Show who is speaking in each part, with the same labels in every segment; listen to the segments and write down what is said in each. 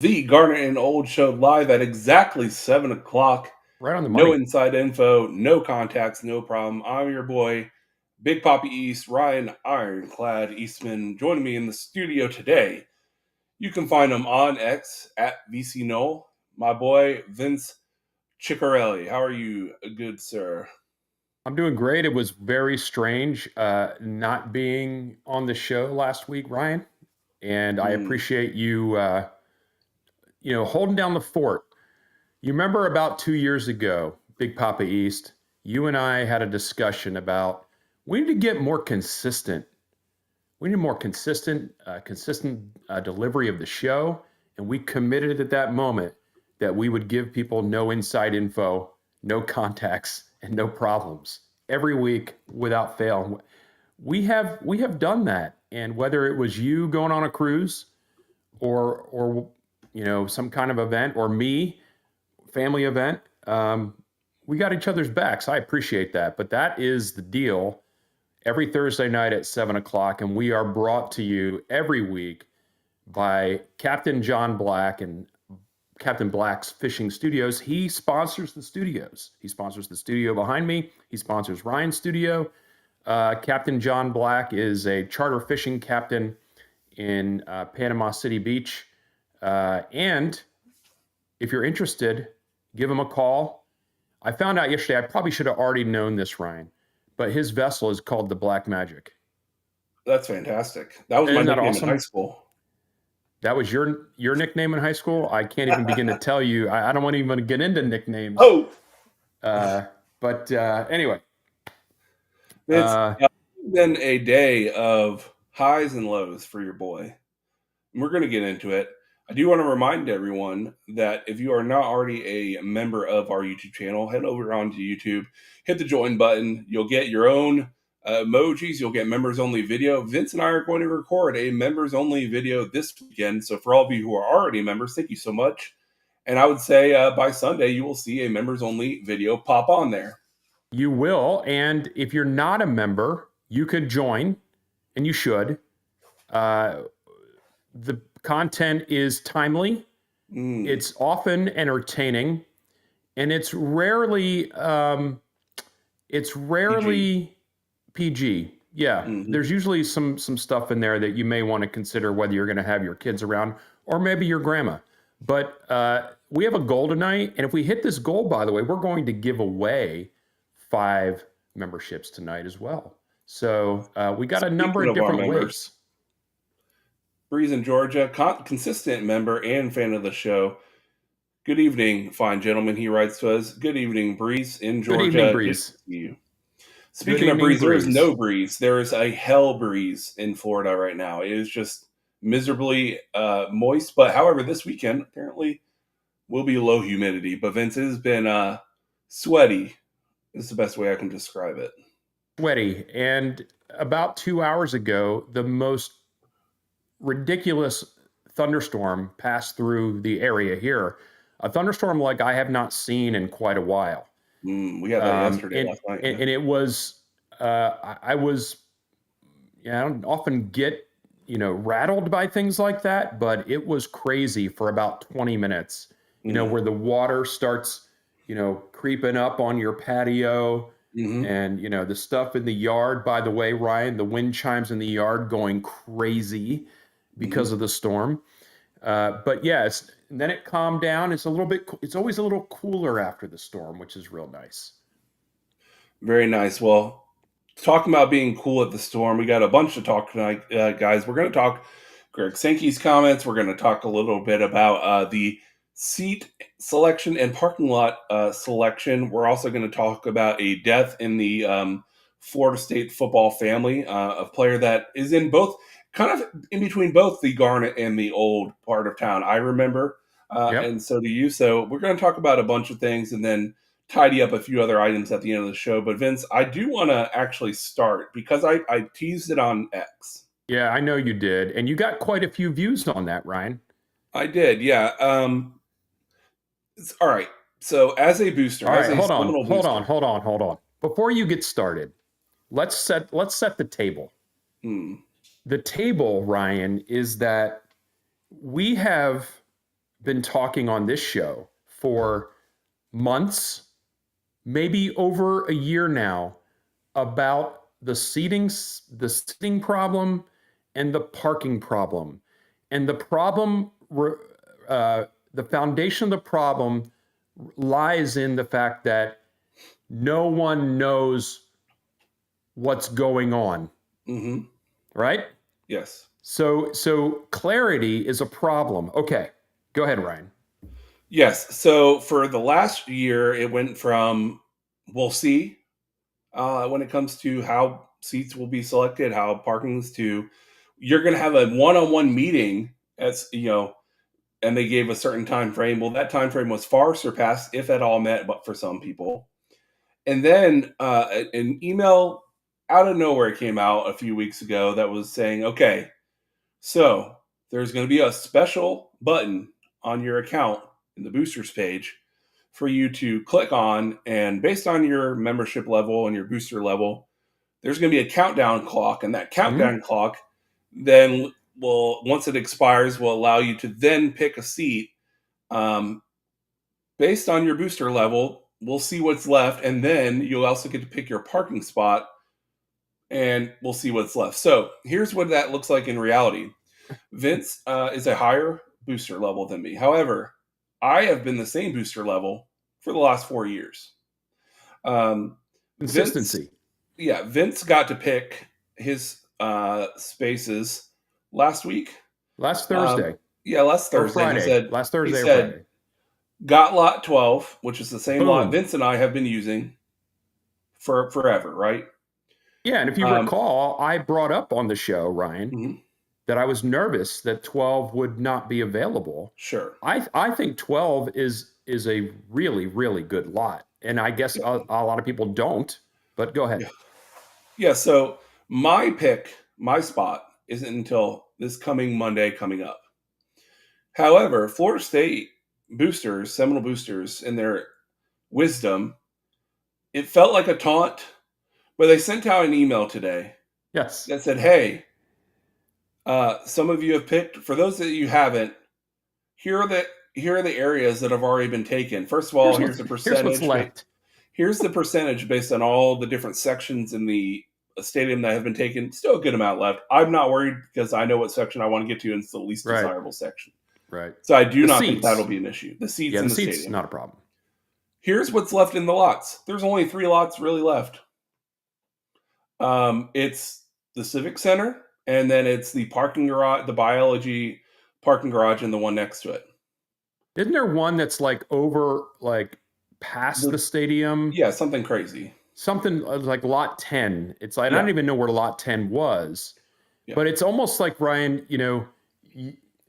Speaker 1: The Garnet Old show live at exactly 7 o'clock.
Speaker 2: Right on the
Speaker 1: No
Speaker 2: money.
Speaker 1: inside info, no contacts, no problem. I'm your boy, Big Papaeast East, Ryan Ironclad Eastman, joining me in the studio today. You can find him on X at VCNole. My boy, Vince Ciccarelli. How are you, good sir?
Speaker 2: I'm doing great. It was very strange not being on the show last week, Ryan. And I
Speaker 1: Mm,
Speaker 2: appreciate you, holding down the fort. You remember about 2 years ago, Big Papa East, you and I had a discussion about we need to get more consistent. We need more consistent delivery of the show. And we committed at that moment that we would give people no inside info, no contacts, and no problems every week without fail. We have done that. And whether it was you going on a cruise or some kind of event, or me, family event, we got each other's backs. I appreciate that. But that is the deal every Thursday night at 7 o'clock. And we are brought to you every week by Captain John Black and Captain Black's Fishing Studios. He sponsors the studios. He sponsors the studio behind me. He sponsors Ryan's studio. Captain John Black is a charter fishing captain in Panama City Beach. And if you're interested, give him a call. I found out yesterday, I probably should have already known this, Ryan, but his vessel is called the Black Magic.
Speaker 1: that's fantastic. That was my
Speaker 2: Isn't that
Speaker 1: nickname in high
Speaker 2: awesome?
Speaker 1: school.
Speaker 2: That was your nickname in high school? I can't even begin to tell you. I don't want to even get into nicknames.
Speaker 1: Oh,
Speaker 2: But anyway,
Speaker 1: it's
Speaker 2: uh,
Speaker 1: been a day of highs and lows for your boy. We're going to get into it. I do want to remind everyone that if you are not already a member of our YouTube channel, head over onto YouTube, hit the join button. You'll get your own emojis. You'll get members only video. Vince and I are going to record a members only video this weekend. So for all of you who are already members, thank you so much. And I would say by Sunday, you will see a members only video pop on there.
Speaker 2: you will. And if you're not a member, you could join, and you should. The content is timely.
Speaker 1: Mm,
Speaker 2: It's often entertaining, and it's rarely
Speaker 1: PG.
Speaker 2: PG. Yeah,
Speaker 1: Mm-hmm.
Speaker 2: there's usually some stuff in there that you may want to consider whether you're going to have your kids around or maybe your grandma. But we have a goal tonight, and if we hit this goal, by the way, we're going to give away 5 memberships tonight as well. So we got a number
Speaker 1: Speaking
Speaker 2: of
Speaker 1: of our
Speaker 2: different
Speaker 1: members,
Speaker 2: ways.
Speaker 1: Breeze in Georgia, consistent member and fan of the show. Good evening, fine gentlemen. He writes to us. Good evening, Breeze in
Speaker 2: Good evening,
Speaker 1: Georgia. Good to
Speaker 2: Breeze.
Speaker 1: see you.
Speaker 2: Good
Speaker 1: Speaking of
Speaker 2: evening,
Speaker 1: breeze, there is
Speaker 2: Breeze.
Speaker 1: no breeze. There is a hell breeze in Florida right now. It is just miserably moist. But however, this weekend apparently will be low humidity. But Vince, it has been sweaty. Is the best way I can describe it.
Speaker 2: Sweaty. And about 2 hours ago, the most ridiculous thunderstorm passed through the area here. A thunderstorm like I have not seen in quite a while.
Speaker 1: We had that yesterday,
Speaker 2: And,
Speaker 1: last night.
Speaker 2: and, and it was, I was, I don't often get, rattled by things like that, but it was crazy for about 20 minutes,
Speaker 1: Mm.
Speaker 2: where the water starts, creeping up on your patio.
Speaker 1: Mm-hmm.
Speaker 2: And, the stuff in the yard, by the way, Ryan, the wind chimes in the yard going crazy because
Speaker 1: Mm-hmm.
Speaker 2: of the storm. But yes, and then it calmed down. It's always a little cooler after the storm, which is real nice.
Speaker 1: Very nice. Well, talking about being cool at the storm, we got a bunch to talk tonight, guys. We're going to talk Greg Sankey's comments. We're going to talk a little bit about the seat selection and parking lot selection. We're also going to talk about a death in the Florida State football family, a player that is in both, kind of in between both the Garnet and the Old part of town. I remember,
Speaker 2: Yep.
Speaker 1: and so do you. So we're going to talk about a bunch of things and then tidy up a few other items at the end of the show. But Vince, I do want to actually start because I teased it on X.
Speaker 2: Yeah, I know you did. And you got quite a few views on that, Ryan.
Speaker 1: I did, yeah. All right. So as a booster,
Speaker 2: All
Speaker 1: as
Speaker 2: right,
Speaker 1: a
Speaker 2: hold on,
Speaker 1: Seminole
Speaker 2: hold on,
Speaker 1: booster,
Speaker 2: hold on, hold on. Before you get started, let's set the table. The table, Ryan, is that we have been talking on this show for months, maybe over a year now, about the seating problem and the parking problem. And the foundation of the problem lies in the fact that no one knows what's going on, right?
Speaker 1: Yes.
Speaker 2: So clarity is a problem. Okay, go ahead, Ryan.
Speaker 1: Yes. So for the last year, it went from we'll see when it comes to how seats will be selected, how parking's to you're going to have a one-on-one meeting as and they gave a certain time frame. Well, that time frame was far surpassed, if at all met, but for some people. And then an email out of nowhere came out a few weeks ago that was saying, okay, so there's going to be a special button on your account in the boosters page for you to click on. And based on your membership level and your booster level, there's going to be a countdown clock. And that countdown clock then will, once it expires, will allow you to then pick a seat based on your booster level. We'll see what's left. And then you'll also get to pick your parking spot and we'll see what's left. So here's what that looks like in reality. Vince is a higher booster level than me. However, I have been the same booster level for the last 4 years.
Speaker 2: Consistency.
Speaker 1: Vince got to pick his spaces last week.
Speaker 2: Last Thursday.
Speaker 1: Last Thursday.
Speaker 2: Friday.
Speaker 1: He said,
Speaker 2: last Thursday
Speaker 1: he
Speaker 2: or
Speaker 1: said,
Speaker 2: Friday.
Speaker 1: Got lot 12, which is the same
Speaker 2: Boom.
Speaker 1: lot Vince and I have been using for forever, right?
Speaker 2: Yeah, and if you recall, I brought up on the show, Ryan, that I was nervous that 12 would not be available.
Speaker 1: Sure.
Speaker 2: I think 12 is a really, really good lot. And I guess a lot of people don't, but go ahead.
Speaker 1: Yeah, so my spot isn't until this coming Monday coming up. However, Florida State boosters, Seminole boosters, in their wisdom, it felt like a taunt, but they sent out an email today.
Speaker 2: Yes.
Speaker 1: That said, hey, some of you have picked, for those that you haven't, here are the areas that have already been taken. First of all, here's the percentage.
Speaker 2: Here's what's left.
Speaker 1: Here's the percentage based on all the different sections in the stadium that have been taken. Still a good amount left. I'm not worried because I know what section I want to get to, and it's the least desirable section.
Speaker 2: Right.
Speaker 1: So I do not think that'll be an issue. The seats in the stadium.
Speaker 2: Not a problem.
Speaker 1: Here's what's left in the lots. There's only 3 lots really left. It's the Civic Center, and then it's the parking garage, the biology parking garage, and the one next to it.
Speaker 2: Isn't there one that's like over, like past the stadium?
Speaker 1: Yeah, something crazy.
Speaker 2: Something like lot 10. It's like, I don't even know where lot 10 was, but it's almost like, Ryan,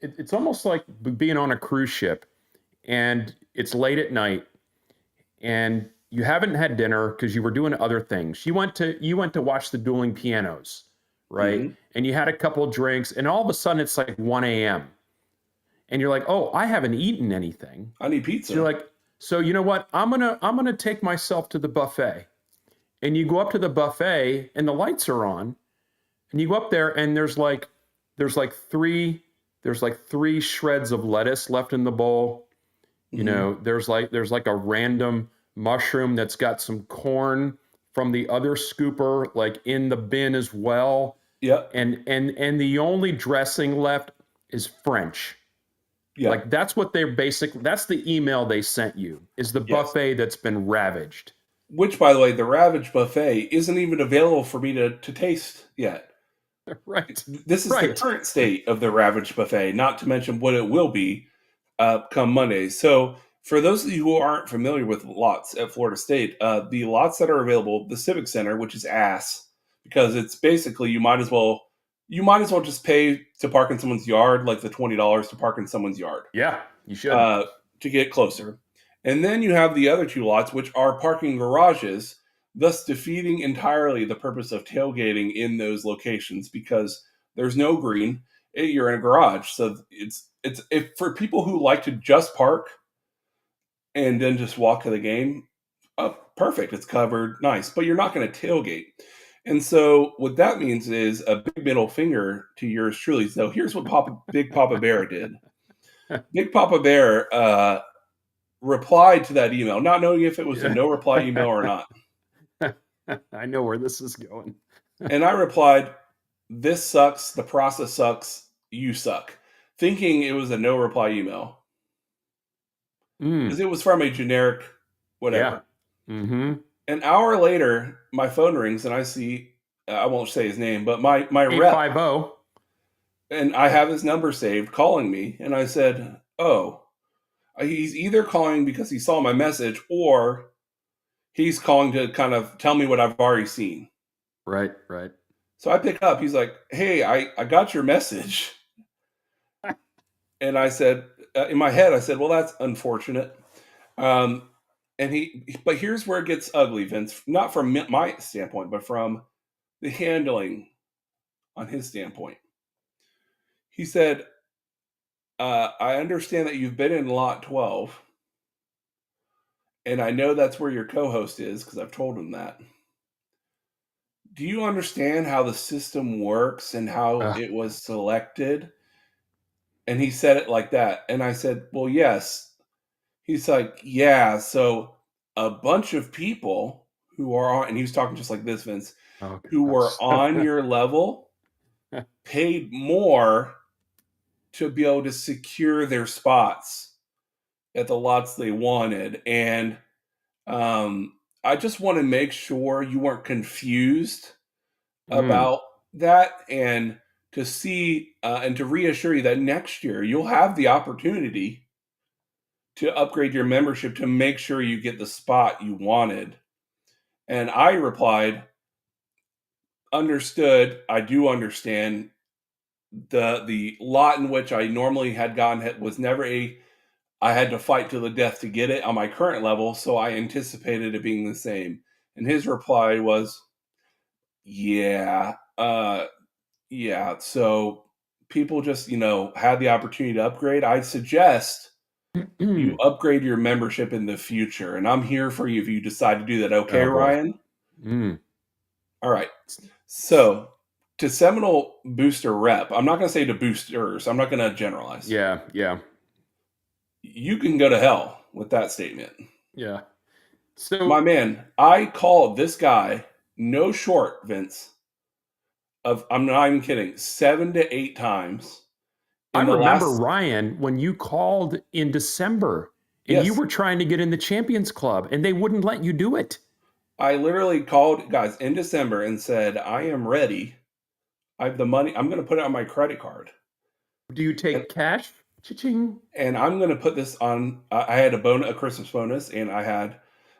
Speaker 2: it's almost like being on a cruise ship and it's late at night and you haven't had dinner because you were doing other things. You went to watch the dueling pianos, right? And you had a couple of drinks and all of a sudden it's like 1 a.m. and you're like, oh, I haven't eaten anything.
Speaker 1: I need pizza.
Speaker 2: So you're like, so you know what? I'm gonna take myself to the buffet. And you go up to the buffet and the lights are on. And you go up there and there's like 3 shreds of lettuce left in the bowl. You know, there's like a random mushroom that's got some corn from the other scooper like in the bin as well.
Speaker 1: Yeah.
Speaker 2: And the only dressing left is French. Yeah. Like that's what that's the email they sent you, is the buffet that's been ravaged.
Speaker 1: Which, by the way, the Ravaged buffet isn't even available for me to taste yet.
Speaker 2: Right.
Speaker 1: This is the current state of the Ravaged buffet, not to mention what it will be come Monday. So for those of you who aren't familiar with lots at Florida State, the lots that are available, the Civic Center, which is ass, because it's basically you might as well just pay to park in someone's yard, like the $20 to park in someone's yard.
Speaker 2: Yeah, you should.
Speaker 1: To get closer. And then you have the other 2 lots, which are parking garages, thus defeating entirely the purpose of tailgating in those locations because there's no green. You're in a garage. So it's for people who like to just park and then just walk to the game, Oh, perfect. It's covered. Nice. But you're not going to tailgate. And so what that means is a big middle finger to yours truly. So here's what Big Papa Bear did. Big Papa Bear replied to that email, not knowing if it was a no reply email or not.
Speaker 2: I know where this is going.
Speaker 1: And I replied, "This sucks. The process sucks. You suck," thinking it was a no reply email because it was from a generic whatever.
Speaker 2: Yeah. Mm-hmm.
Speaker 1: An hour later, my phone rings and I see, I won't say his name, but my rep,
Speaker 2: 850.
Speaker 1: and I have his number saved, calling me. And I said, "Oh, he's either calling because he saw my message or he's calling to kind of tell me what I've already seen."
Speaker 2: Right, right.
Speaker 1: So I pick up. He's like, "Hey, I got your message." And I said, in my head, I said, "Well, that's unfortunate." Um, but here's where it gets ugly, Vince. Not from my standpoint, but from the handling on his standpoint. He said, "I understand that you've been in lot 12, and I know that's where your co-host is because I've told him that. Do you understand how the system works and how it was selected?" And he said it like that. And I said, "Well, yes." He's like, "Yeah, so a bunch of people who are on," and he was talking just like this, Vince,
Speaker 2: Oh,
Speaker 1: "who were on your level paid more to be able to secure their spots at the lots they wanted. And I just want to make sure you weren't confused about that, and to see and to reassure you that next year you'll have the opportunity to upgrade your membership to make sure you get the spot you wanted." And I replied, "Understood. I do understand. The lot in which I normally had gotten was never I had to fight to the death to get it on my current level, so I anticipated it being the same." And his reply was, "Yeah, yeah. So people just, had the opportunity to upgrade. I suggest you upgrade your membership in the future, and I'm here for you if you decide to do that." Okay,
Speaker 2: Oh boy.
Speaker 1: Ryan? All right. So to Seminole booster rep, I'm not going to say to boosters. I'm not going to generalize.
Speaker 2: Yeah, yeah,
Speaker 1: You can go to hell with that statement.
Speaker 2: yeah.
Speaker 1: My
Speaker 2: So
Speaker 1: man, I called this guy no short, Vince, of, I'm not even kidding, 7 to 8 times
Speaker 2: I
Speaker 1: in the
Speaker 2: remember
Speaker 1: last,
Speaker 2: Ryan when you called in December and you
Speaker 1: yes,
Speaker 2: were trying to get in the Champions Club and they wouldn't let you do it.
Speaker 1: I literally called guys in December and said, "I am ready. I have the money. I'm going to put it on my credit card.
Speaker 2: Do you
Speaker 1: And,
Speaker 2: take cash? Cha-ching.
Speaker 1: and I'm going to put this on." I had a Christmas bonus, and I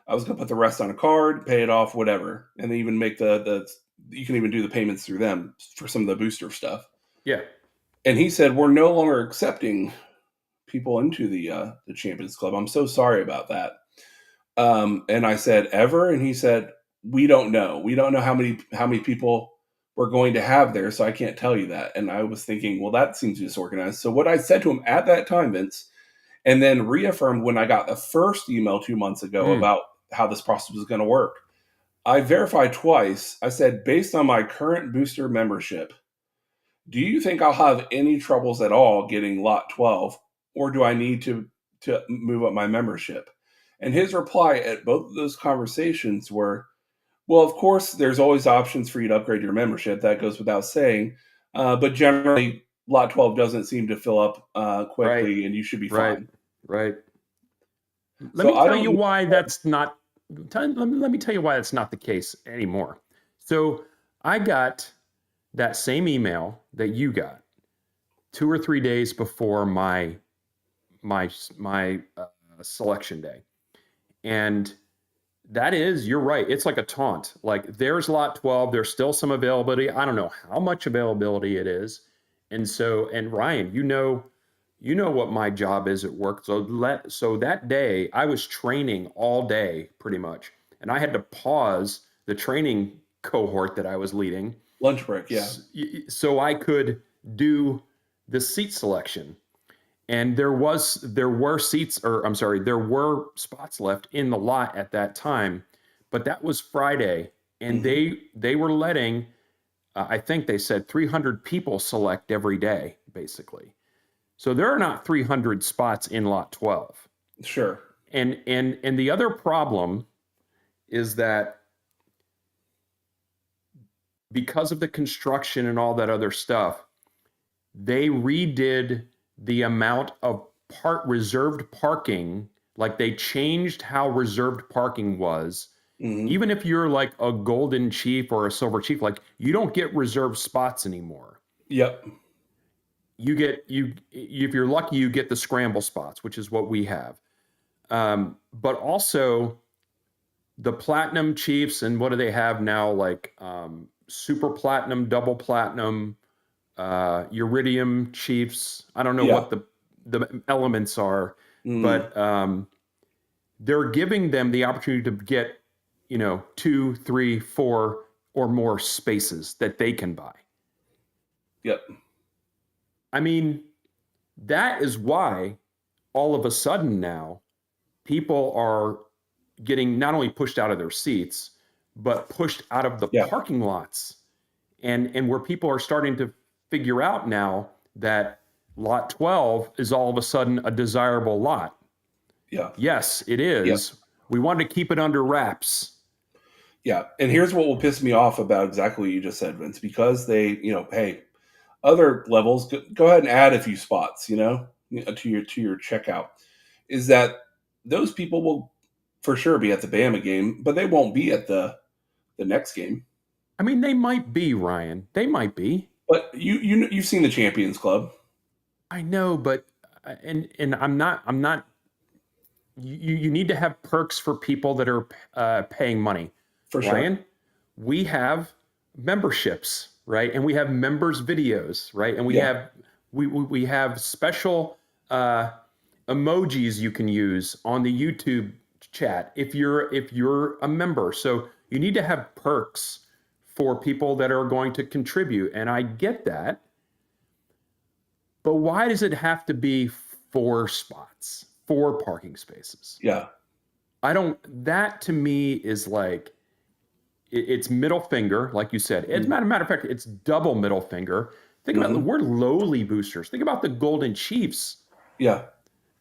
Speaker 1: was going to put the rest on a card, pay it off, whatever. And then even make you can even do the payments through them for some of the booster stuff.
Speaker 2: Yeah.
Speaker 1: And he said, "We're no longer accepting people into the Champions Club. I'm so sorry about that." And I said, "Ever?" And he said, "We don't know. We don't know how many people we're going to have there, so I can't tell you that." And I was thinking, well, that seems disorganized. So what I said to him at that time, Vince, and then reaffirmed when I got the first email 2 months ago about how this process was going to work, I verified twice. I said, "Based on my current booster membership, do you think I'll have any troubles at all getting lot 12, or do I need to move up my membership?" And his reply at both of those conversations were, "Well, of course, there's always options for you to upgrade your membership. That goes without saying. But generally, lot 12 doesn't seem to fill up
Speaker 2: Right.
Speaker 1: quickly, and you should be
Speaker 2: Right.
Speaker 1: fine."
Speaker 2: Right. Let
Speaker 1: So
Speaker 2: me
Speaker 1: I
Speaker 2: tell you
Speaker 1: don't know.
Speaker 2: why that's not. Let me tell you why that's not the case anymore. So I got that same email that you got 2 or 3 days before my selection day, and that is, you're right. It's like a taunt. Like there's lot 12. There's still some availability. I don't know how much availability it is. And Ryan, you know what my job is at work. So that day I was training all day pretty much. And I had to pause the training cohort that I was leading
Speaker 1: Lunch break, yeah.
Speaker 2: so I could do the seat selection. And there were spots left in the lot at that time, but that was Friday, and they were letting, I think they said 300 people select every day, basically. So there are not 300 spots in lot 12.
Speaker 1: Sure.
Speaker 2: And the other problem is that because of the construction and all that other stuff, they redid the amount of reserved parking. Like they changed how reserved parking was. Even if you're like a golden chief or a silver chief, like you don't get reserved spots anymore.
Speaker 1: Yep.
Speaker 2: If you're lucky, you get the scramble spots, which is what we have. But also the platinum chiefs, and what do they have now? Like super platinum, double platinum, iridium chiefs. I don't know what the elements are, but they're giving them the opportunity to get, 2, 3, 4 or more spaces that they can buy.
Speaker 1: Yep.
Speaker 2: I mean, that is why all of a sudden now people are getting not only pushed out of their seats, but pushed out of the parking lots. And where people are starting to figure out now that lot 12 is all of a sudden a desirable lot.
Speaker 1: Yeah.
Speaker 2: Yes, it is. Yep. We want to keep it under wraps.
Speaker 1: Yeah. And here's what will piss me off about exactly what you just said, Vince, because they, hey, other levels, go ahead and add a few spots, to your checkout, is that those people will for sure be at the Bama game, but they won't be at the next game.
Speaker 2: I mean, they might be, Ryan. They might be.
Speaker 1: But you've seen the Champions Club.
Speaker 2: I know, but and I'm not. You need to have perks for people that are paying money.
Speaker 1: For sure.
Speaker 2: Ryan, we have memberships, right? And we have members videos, right? And we have special emojis you can use on the YouTube chat if you're a member. So you need to have perks for people that are going to contribute, and I get that. But why does it have to be 4 spots, 4 parking spaces?
Speaker 1: Yeah.
Speaker 2: That to me is like, it's middle finger, like you said. As a matter of fact, it's double middle finger. Think about we're lowly boosters. Think about the Golden Chiefs.
Speaker 1: Yeah.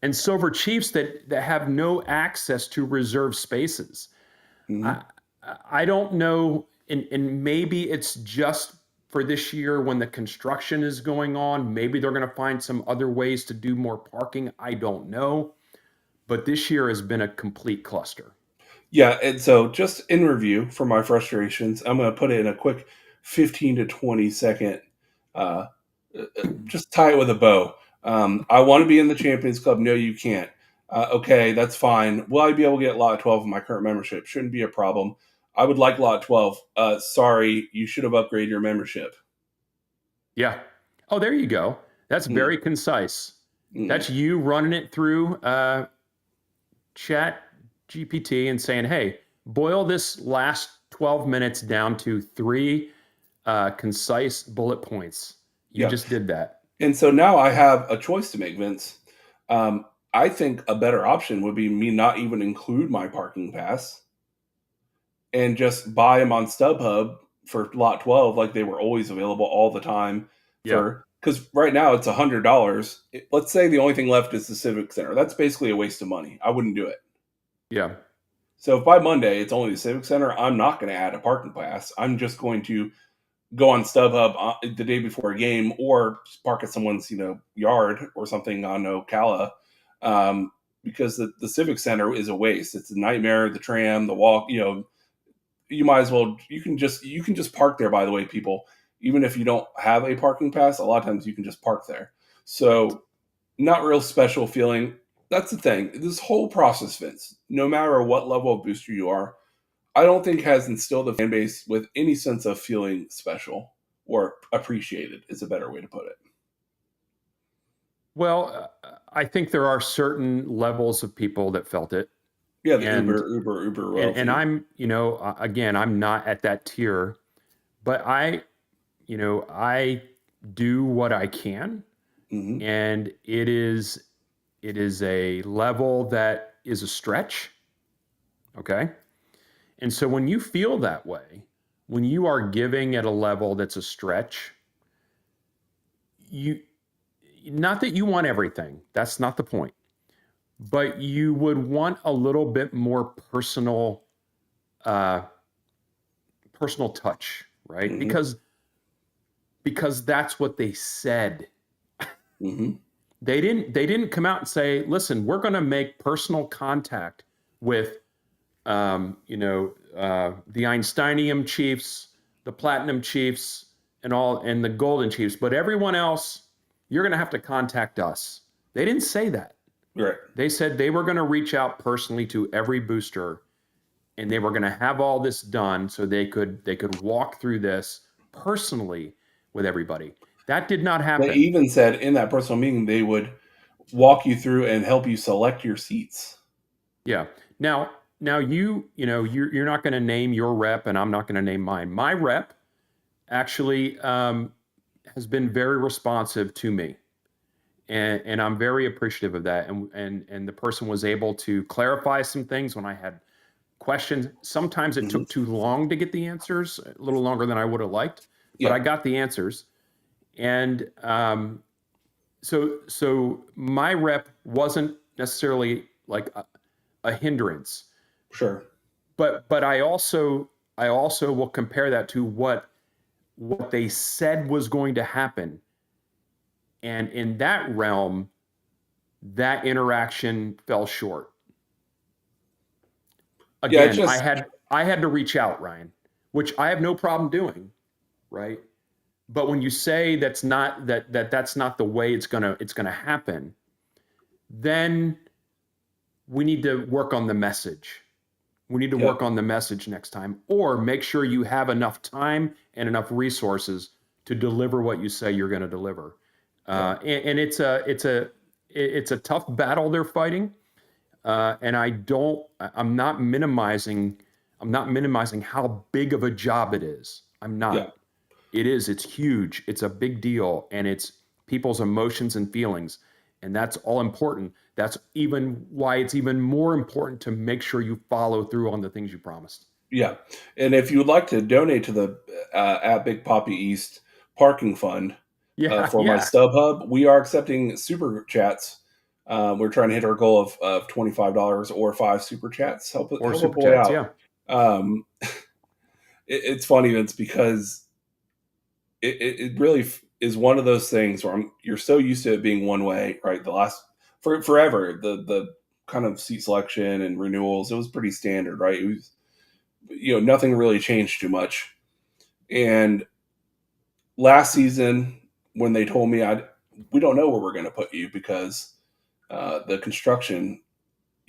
Speaker 2: And Silver Chiefs that have no access to reserved spaces. I don't know, and maybe it's just for this year when the construction is going on. Maybe they're going to find some other ways to do more parking. I don't know. But this year has been a complete cluster.
Speaker 1: Yeah, and so just in review for my frustrations, I'm going to put it in a quick 15 to 20 second, just tie it with a bow. I want to be in the Champions Club. No, you can't. Okay, that's fine. Will I be able to get lot 12 of my current membership? Shouldn't be a problem. I would like lot 12. Sorry, you should have upgraded your membership.
Speaker 2: Yeah. Oh, there you go. That's very concise. That's you running it through Chat GPT and saying, hey, boil this last 12 minutes down to 3 concise bullet points. You just did that.
Speaker 1: And so now I have a choice to make, Vince. I think a better option would be me not even include my parking pass and just buy them on StubHub for lot 12, like they were always available all the time. Because right now it's $100. Let's say the only thing left is the Civic Center. That's basically a waste of money. I wouldn't do it.
Speaker 2: Yeah.
Speaker 1: So if by Monday it's only the Civic Center, I'm not going to add a parking pass. I'm just going to go on StubHub the day before a game, or park at someone's yard or something on Ocala, because the Civic Center is a waste. It's a nightmare. The tram, the walk. You might as well. You can just park there. By the way, people, even if you don't have a parking pass, a lot of times you can just park there. So, not real special feeling. That's the thing. This whole process, Vince, no matter what level of booster you are, I don't think has instilled the fan base with any sense of feeling special or appreciated is a better way to put it.
Speaker 2: Well, I think there are certain levels of people that felt it.
Speaker 1: Yeah, the Uber wealthy.
Speaker 2: And I'm, again, I'm not at that tier, but I do what I can
Speaker 1: Mm-hmm.
Speaker 2: and it is a level that is a stretch. Okay. And so when you feel that way, when you are giving at a level that's a stretch, you, not that you want everything, that's not the point, but you would want a little bit more uh, personal touch, right?
Speaker 1: Mm-hmm.
Speaker 2: Because that's what they said.
Speaker 1: Mm-hmm.
Speaker 2: They didn't come out and say, listen, we're going to make personal contact with the Einsteinium Chiefs, the Platinum Chiefs, and the Golden Chiefs, but everyone else, you're going to have to contact us. They didn't say that.
Speaker 1: Right.
Speaker 2: They said they were going to reach out personally to every booster, and they were going to have all this done so they could walk through this personally with everybody. That did not
Speaker 1: They
Speaker 2: happen.
Speaker 1: even said in that personal meeting they would walk you through and help you select your seats.
Speaker 2: Yeah. Now you're not going to name your rep, and I'm not going to name mine. My rep actually has been very responsive to me, and I'm very appreciative of that. And the person was able to clarify some things when I had questions. Sometimes it
Speaker 1: Mm-hmm.
Speaker 2: took too long to get the answers, a little longer than I would have liked, but
Speaker 1: Yeah.
Speaker 2: I got the answers. And so my rep wasn't necessarily like a hindrance,
Speaker 1: Sure.
Speaker 2: but I also will compare that to what they said was going to happen. And in that realm, that interaction fell short.
Speaker 1: Yeah. It
Speaker 2: Again,
Speaker 1: just.
Speaker 2: I had to reach out, Ryan, which I have no problem doing, right? But when you say that's not that's not the way it's gonna happen, then we need to work on the message. We need to
Speaker 1: Yep.
Speaker 2: work on the message next time, or make sure you have enough time and enough resources to deliver what you say you're going to deliver.
Speaker 1: Yep.
Speaker 2: And it's a tough battle they're fighting. And I'm not minimizing how big of a job it is. I'm
Speaker 1: Yeah.
Speaker 2: not. It is. It's huge. It's a big deal, and it's people's emotions and feelings, and that's all important. That's even why it's even more important to make sure you follow through on the things you promised.
Speaker 1: Yeah. And if you would like to donate to the at Big Poppy East parking fund
Speaker 2: Yeah,
Speaker 1: for my
Speaker 2: yeah.
Speaker 1: StubHub, we are accepting super chats. We're trying to hit our goal of $25 or 5 super chats.
Speaker 2: Or
Speaker 1: Help a
Speaker 2: super
Speaker 1: boy
Speaker 2: chats.
Speaker 1: out.
Speaker 2: Yeah,
Speaker 1: It's funny, Vince, because it really is one of those things where you're so used to it being one way, right? Forever, the kind of seat selection and renewals, it was pretty standard, right? It was, nothing really changed too much. And last season, when they told me we don't know where we're going to put you because the construction,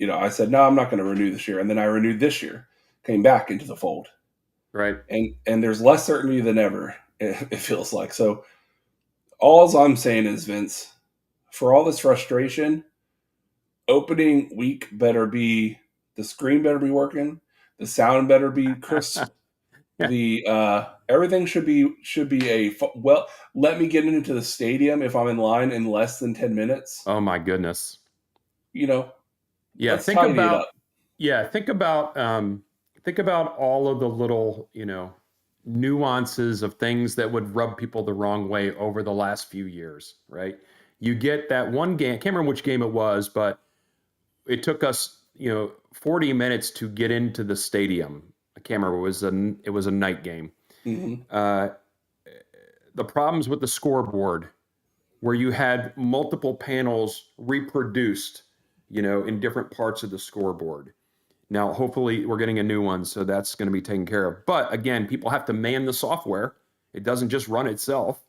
Speaker 1: I said, no, I'm not going to renew this year. And then I renewed this year, came back into the fold.
Speaker 2: right.
Speaker 1: And there's less certainty than ever, it feels like. So all I'm saying is, Vince, for all this frustration, opening week the screen better be working, the sound better be crisp,
Speaker 2: Yeah.
Speaker 1: the everything should be well. Let me get into the stadium if I'm in line in less than 10 minutes.
Speaker 2: Oh my goodness.
Speaker 1: You know,
Speaker 2: Yeah.
Speaker 1: let's tidy it up.
Speaker 2: Think about all of the little nuances of things that would rub people the wrong way over the last few years. Right. You get that one game. I can't remember which game it was, but it took us 40 minutes to get into the stadium. I can't remember. It was a night game.
Speaker 1: Mm-hmm.
Speaker 2: The problems with the scoreboard, where you had multiple panels reproduced, in different parts of the scoreboard. Now, hopefully, we're getting a new one, so that's going to be taken care of. But again, people have to man the software. It doesn't just run itself,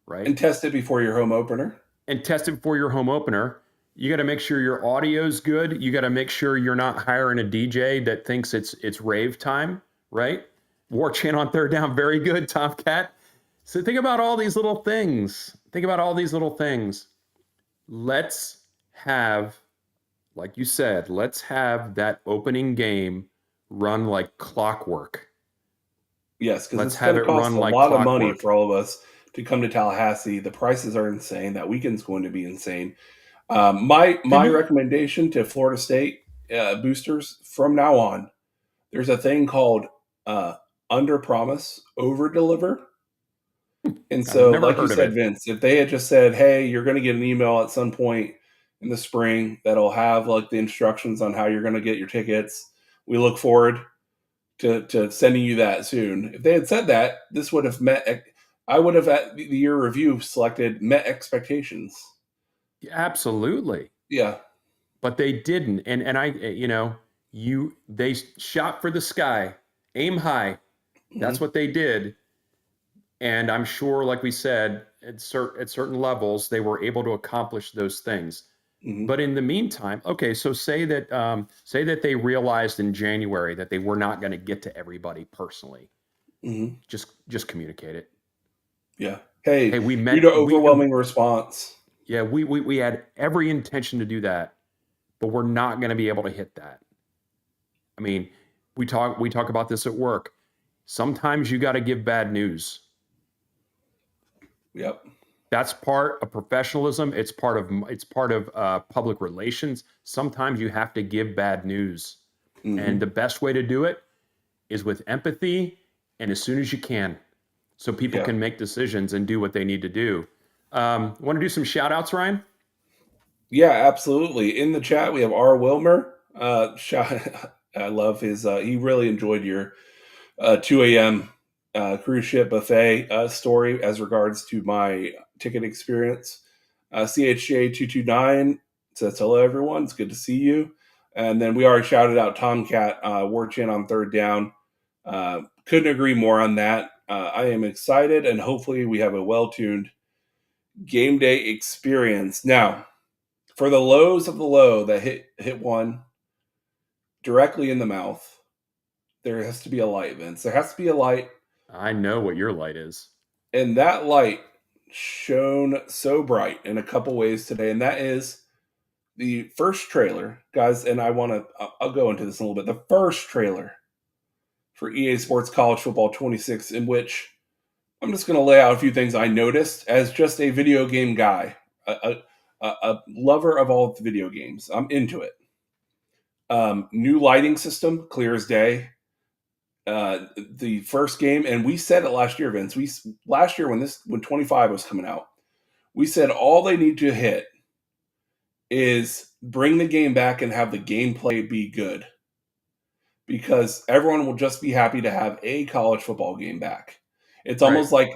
Speaker 2: right?
Speaker 1: And test it before your home opener.
Speaker 2: And test it before your home opener. You got to make sure your audio's good. You got to make sure you're not hiring a DJ that thinks it's rave time, right? War Chant on third down, very good, Tomcat. So think about all these little things. Let's have, like you said, let's have that opening game run like clockwork.
Speaker 1: Yes, because
Speaker 2: Let's
Speaker 1: it's
Speaker 2: have
Speaker 1: going
Speaker 2: it
Speaker 1: to cost
Speaker 2: run
Speaker 1: a
Speaker 2: like
Speaker 1: lot of money
Speaker 2: clockwork.
Speaker 1: for all of us to come to Tallahassee. The prices are insane. That weekend's going to be insane. My
Speaker 2: Can you?
Speaker 1: recommendation to Florida State boosters from now on, there's a thing called under promise, over deliver. And
Speaker 2: I've
Speaker 1: so,
Speaker 2: never
Speaker 1: like you
Speaker 2: heard of
Speaker 1: said,
Speaker 2: it.
Speaker 1: Vince, if they had just said, "Hey, you're going to get an email at some point in the spring that'll have like the instructions on how you're going to get your tickets. We look forward to sending you that soon." If they had said that, this would have met. I would have at the year review selected met expectations.
Speaker 2: Absolutely.
Speaker 1: Yeah.
Speaker 2: But they didn't. And I, they shot for the sky, aim high. That's
Speaker 1: Mm-hmm.
Speaker 2: what they did. And I'm sure, like we said, at certain levels, they were able to accomplish those things.
Speaker 1: Mm-hmm.
Speaker 2: But in the meantime, okay, so say that they realized in January that they were not going to get to everybody personally.
Speaker 1: Mm-hmm.
Speaker 2: Just communicate it.
Speaker 1: Yeah. Hey,
Speaker 2: Hey, we
Speaker 1: due
Speaker 2: meant
Speaker 1: to overwhelming response.
Speaker 2: yeah, we had every intention to do that, but we're not going to be able to hit that. I mean, we talk about this at work. Sometimes you got to give bad news.
Speaker 1: Yep.
Speaker 2: That's part of professionalism. It's part of public relations. Sometimes you have to give bad news, and
Speaker 1: Mm-hmm.
Speaker 2: the best way to do it is with empathy and as soon as you can, so people
Speaker 1: Yeah.
Speaker 2: can make decisions and do what they need to do. Want to do some shout outs, Ryan?
Speaker 1: Yeah, absolutely. In the chat, we have R. Wilmer. I love his. He really enjoyed your 2 a.m. Cruise ship buffet story as regards to my ticket experience. CHJ229 says hello, everyone. It's good to see you. And then we already shouted out Tomcat Warchin on third down. Couldn't agree more on that. I am excited, and hopefully we have a well-tuned game day experience. Now, for the lows of the low that hit one directly in the mouth, there has to be a light, Vince. There has to be a light,
Speaker 2: I know what your light is.
Speaker 1: and that light shone so bright in a couple ways today, and that is the first trailer, guys. And I'll go into this in a little bit. The first trailer for EA Sports College Football 26, in which I'm just going to lay out a few things I noticed as just a video game guy, a lover of all the video games. I'm into it. New lighting system, clear as day. The first game, and we said it last year, Vince. Last year when 25 was coming out, we said all they need to hit is bring the game back and have the gameplay be good, because everyone will just be happy to have a college football game back. It's
Speaker 2: Right.
Speaker 1: almost like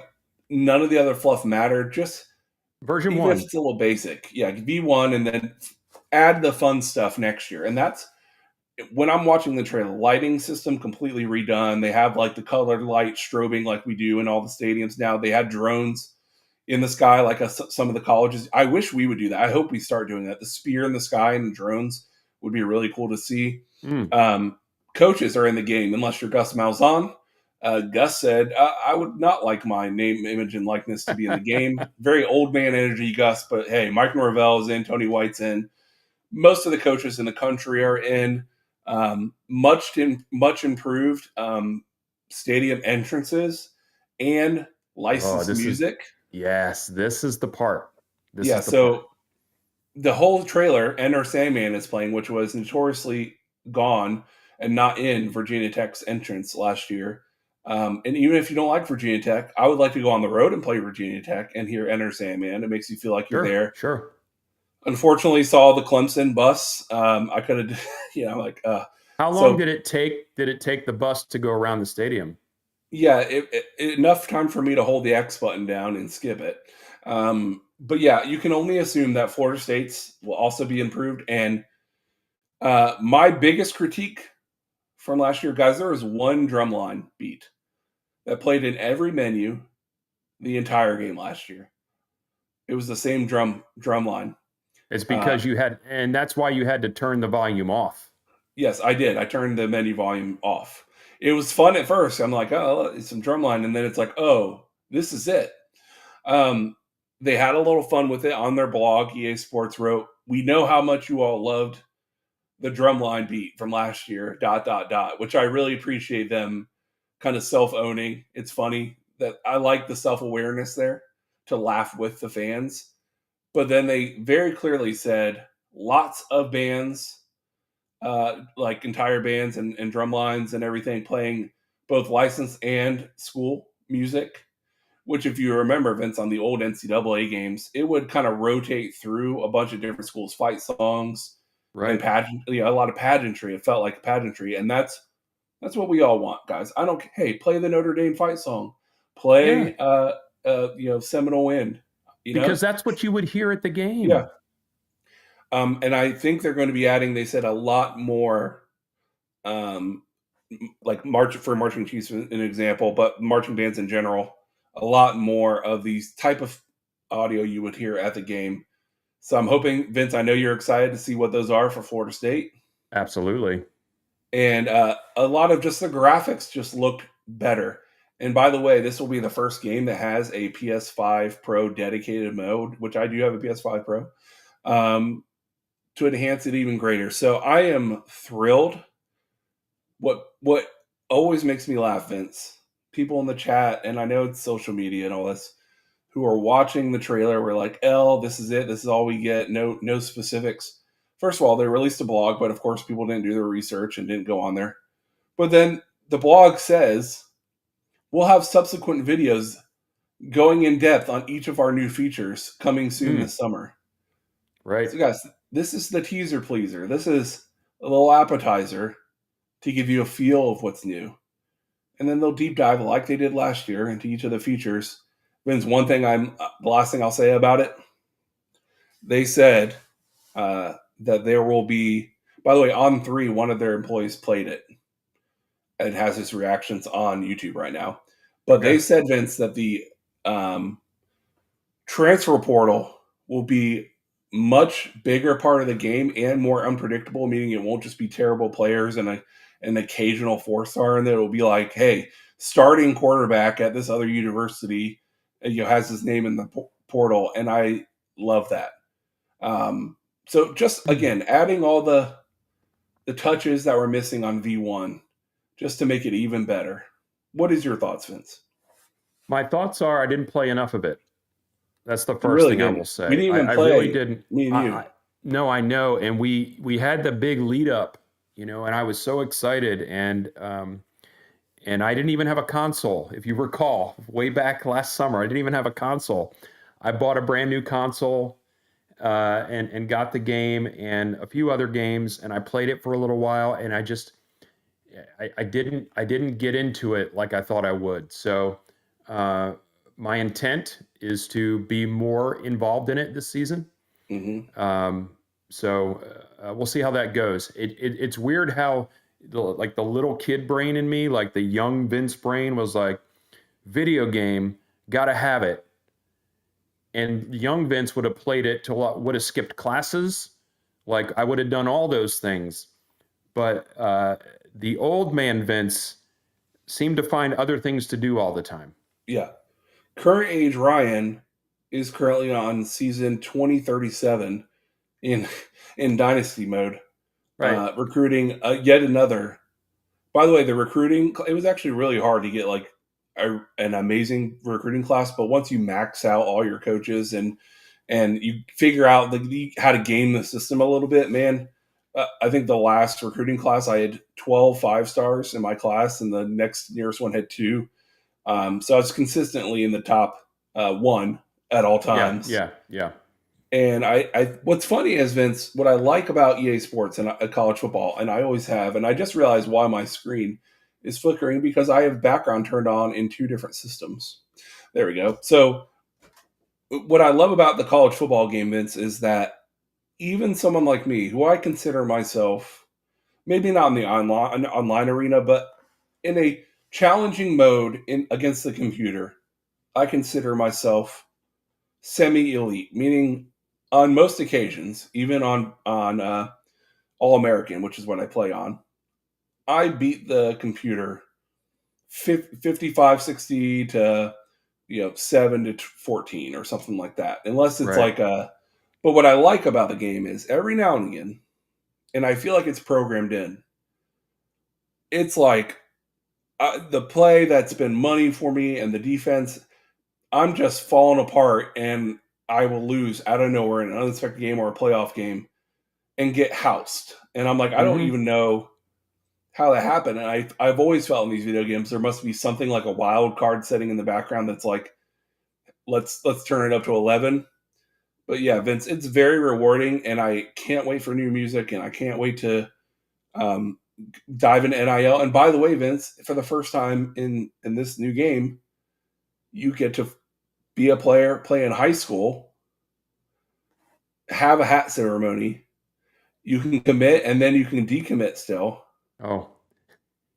Speaker 1: none of the other fluff mattered. Just
Speaker 2: Version
Speaker 1: even if
Speaker 2: one.
Speaker 1: it's a little basic, yeah, V1, and then add the fun stuff next year. And that's when I'm watching the trailer. Lighting system completely redone. They have like the colored light strobing like we do in all the stadiums now. They had drones in the sky like some of the colleges. I wish we would do that. I hope we start doing that. The spear in the sky and the drones would be really cool to see.
Speaker 2: Mm.
Speaker 1: Coaches are in the game unless you're Gus Malzahn. Gus said, I would not like my name, image, and likeness to be in the game. Very old man energy, Gus, but hey, Mike Norvell is in, Tony White's in. Most of the coaches in the country are in. Much improved stadium entrances and
Speaker 2: Oh,
Speaker 1: licensed music.
Speaker 2: this is the part. This
Speaker 1: Yeah,
Speaker 2: is the part.
Speaker 1: so the whole trailer, Enter Sandman is playing, which was notoriously gone and not in Virginia Tech's entrance last year. And even if you don't like Virginia Tech, I would like to go on the road and play Virginia Tech and hear Enter Sandman. It makes you feel like you're
Speaker 2: Sure,
Speaker 1: there.
Speaker 2: sure.
Speaker 1: Unfortunately, saw the Clemson bus. I could have, like,
Speaker 2: How long
Speaker 1: so
Speaker 2: did it take? Did it take the bus to go around the stadium?
Speaker 1: yeah, enough time for me to hold the X button down and skip it. But yeah, you can only assume that Florida State's will also be improved. And my biggest critique from last year, guys, there was one drumline beat that played in every menu the entire game last year. It was the same drum line.
Speaker 2: It's because you had, and that's why you had to turn the volume off.
Speaker 1: Yes, I did. I turned the menu volume off. It was fun at first. I'm like, oh, it's some drumline, and then it's like, oh, this is it. They had a little fun with it on their blog. EA Sports wrote, "We know how much you all loved the drumline beat from last year, ... which I really appreciate them kind of self-owning. It's funny that I like the self-awareness there. to laugh with the fans. But then they very clearly said lots of bands, like entire bands and drum lines and everything, playing both licensed and school music. Which, if you remember, Vince, on the old NCAA games, it would kind of rotate through a bunch of different schools' fight songs and
Speaker 2: Right.
Speaker 1: pageant, a lot of pageantry. It felt like pageantry, and that's what we all want, guys. I don't. Hey, play the Notre Dame fight song,
Speaker 2: Yeah.
Speaker 1: play, Seminole Wind. You
Speaker 2: Because
Speaker 1: know,
Speaker 2: that's what you would hear at the
Speaker 1: yeah.
Speaker 2: game.
Speaker 1: And I think they're going to be adding. They said a lot more, um, like marching chiefs, an example, but marching bands in general. A lot more of these type of audio you would hear at the game. So I'm hoping, Vince. I know you're excited to see what those are for Florida State,
Speaker 2: Absolutely.
Speaker 1: and a lot of just the graphics just look better. And by the way, this will be the first game that has a PS5 Pro dedicated mode, which I do have a PS5 Pro. Um, to enhance it even greater. So I am thrilled. What always makes me laugh, Vince, people in the chat, and I know it's social media and all this, who are watching the trailer were like, L, this is it, this is all we get, no specifics. First of all, they released a blog, but of course people didn't do their research and didn't go on there. But then the blog says we'll have subsequent videos going in depth on each of our new features coming soon this summer.
Speaker 2: Right.
Speaker 1: So guys, this is the teaser pleaser. This is a little appetizer to give you a feel of what's new. And then they'll deep dive like they did last year into each of the features. Vince, the last thing I'll say about it, they said that there will be, by the way, on 3, one of their employees played it and has his reactions on YouTube right now. But
Speaker 2: Okay.
Speaker 1: they said, Vince, that the transfer portal will be much bigger part of the game and more unpredictable, meaning it won't just be terrible players and an occasional 4-star, and that it'll be like, hey, starting quarterback at this other university, has his name in the portal, and I love that. So just again, adding all the touches that were missing on V1, just to make it even better. What is your thoughts, Vince?
Speaker 2: My thoughts are I didn't play enough of it. That's the
Speaker 1: You
Speaker 2: first
Speaker 1: really
Speaker 2: thing I will
Speaker 1: didn't. We
Speaker 2: say.
Speaker 1: didn't even
Speaker 2: I really
Speaker 1: play,
Speaker 2: didn't.
Speaker 1: me and you.
Speaker 2: No, I know. And we had the big lead up, and I was so excited. And I didn't even have a console. If you recall, way back last summer, I didn't even have a console. I bought a brand new console and got the game and a few other games, and I played it for a little while, and I didn't get into it like I thought I would. So uh, my intent is to be more involved in it this season.
Speaker 1: Mm-hmm.
Speaker 2: So we'll see how that goes. It's weird how the little kid brain in me, like the young Vince brain, was like, video game, gotta have it. And young Vince would have played it till would have skipped classes, like I would have done all those things. But the old man Vince seemed to find other things to do all the time.
Speaker 1: Yeah. Current age Ryan is currently on season 2037 in dynasty mode,
Speaker 2: Right.
Speaker 1: recruiting yet another. By the way, the recruiting, it was actually really hard to get like an amazing recruiting class, but once you max out all your coaches and you figure out how to game the system a little bit, man. I think the last recruiting class I had 12 5-stars in my class, and the next nearest one had 2. So I was consistently in the top 1 at all
Speaker 2: Yeah.
Speaker 1: times.
Speaker 2: Yeah. Yeah.
Speaker 1: And what's funny is, Vince, what I like about EA Sports and college football, and I always have, and I just realized why my screen is flickering because I have background turned on in 2 different systems. There we go. So what I love about the college football game, Vince, is that even someone like me, who I consider myself maybe not in the online arena, but in a challenging mode in against the computer, I consider myself semi-elite, meaning on most occasions, even on All American, which is what I play on, I beat the computer 55, 60 to 7 to 14 or something like that. Unless it's
Speaker 2: Right.
Speaker 1: like a but what I like about the game is every now and again, and I feel like it's programmed in, it's like the play that's been money for me and the defense, I'm just falling apart and I will lose out of nowhere in an unexpected game or a playoff game and get housed. And I'm like, I don't
Speaker 2: Mm-hmm.
Speaker 1: even know how that happened. And I've always felt in these video games there must be something like a wild card setting in the background that's like, let's turn it up to 11. But yeah, Vince, it's very rewarding, and I can't wait for new music, and I can't wait to um, dive into NIL. And by the way, Vince, for the first time in this new game, you get to be a player, play in high school, have a hat ceremony. You can commit, and then you can decommit still.
Speaker 2: Oh,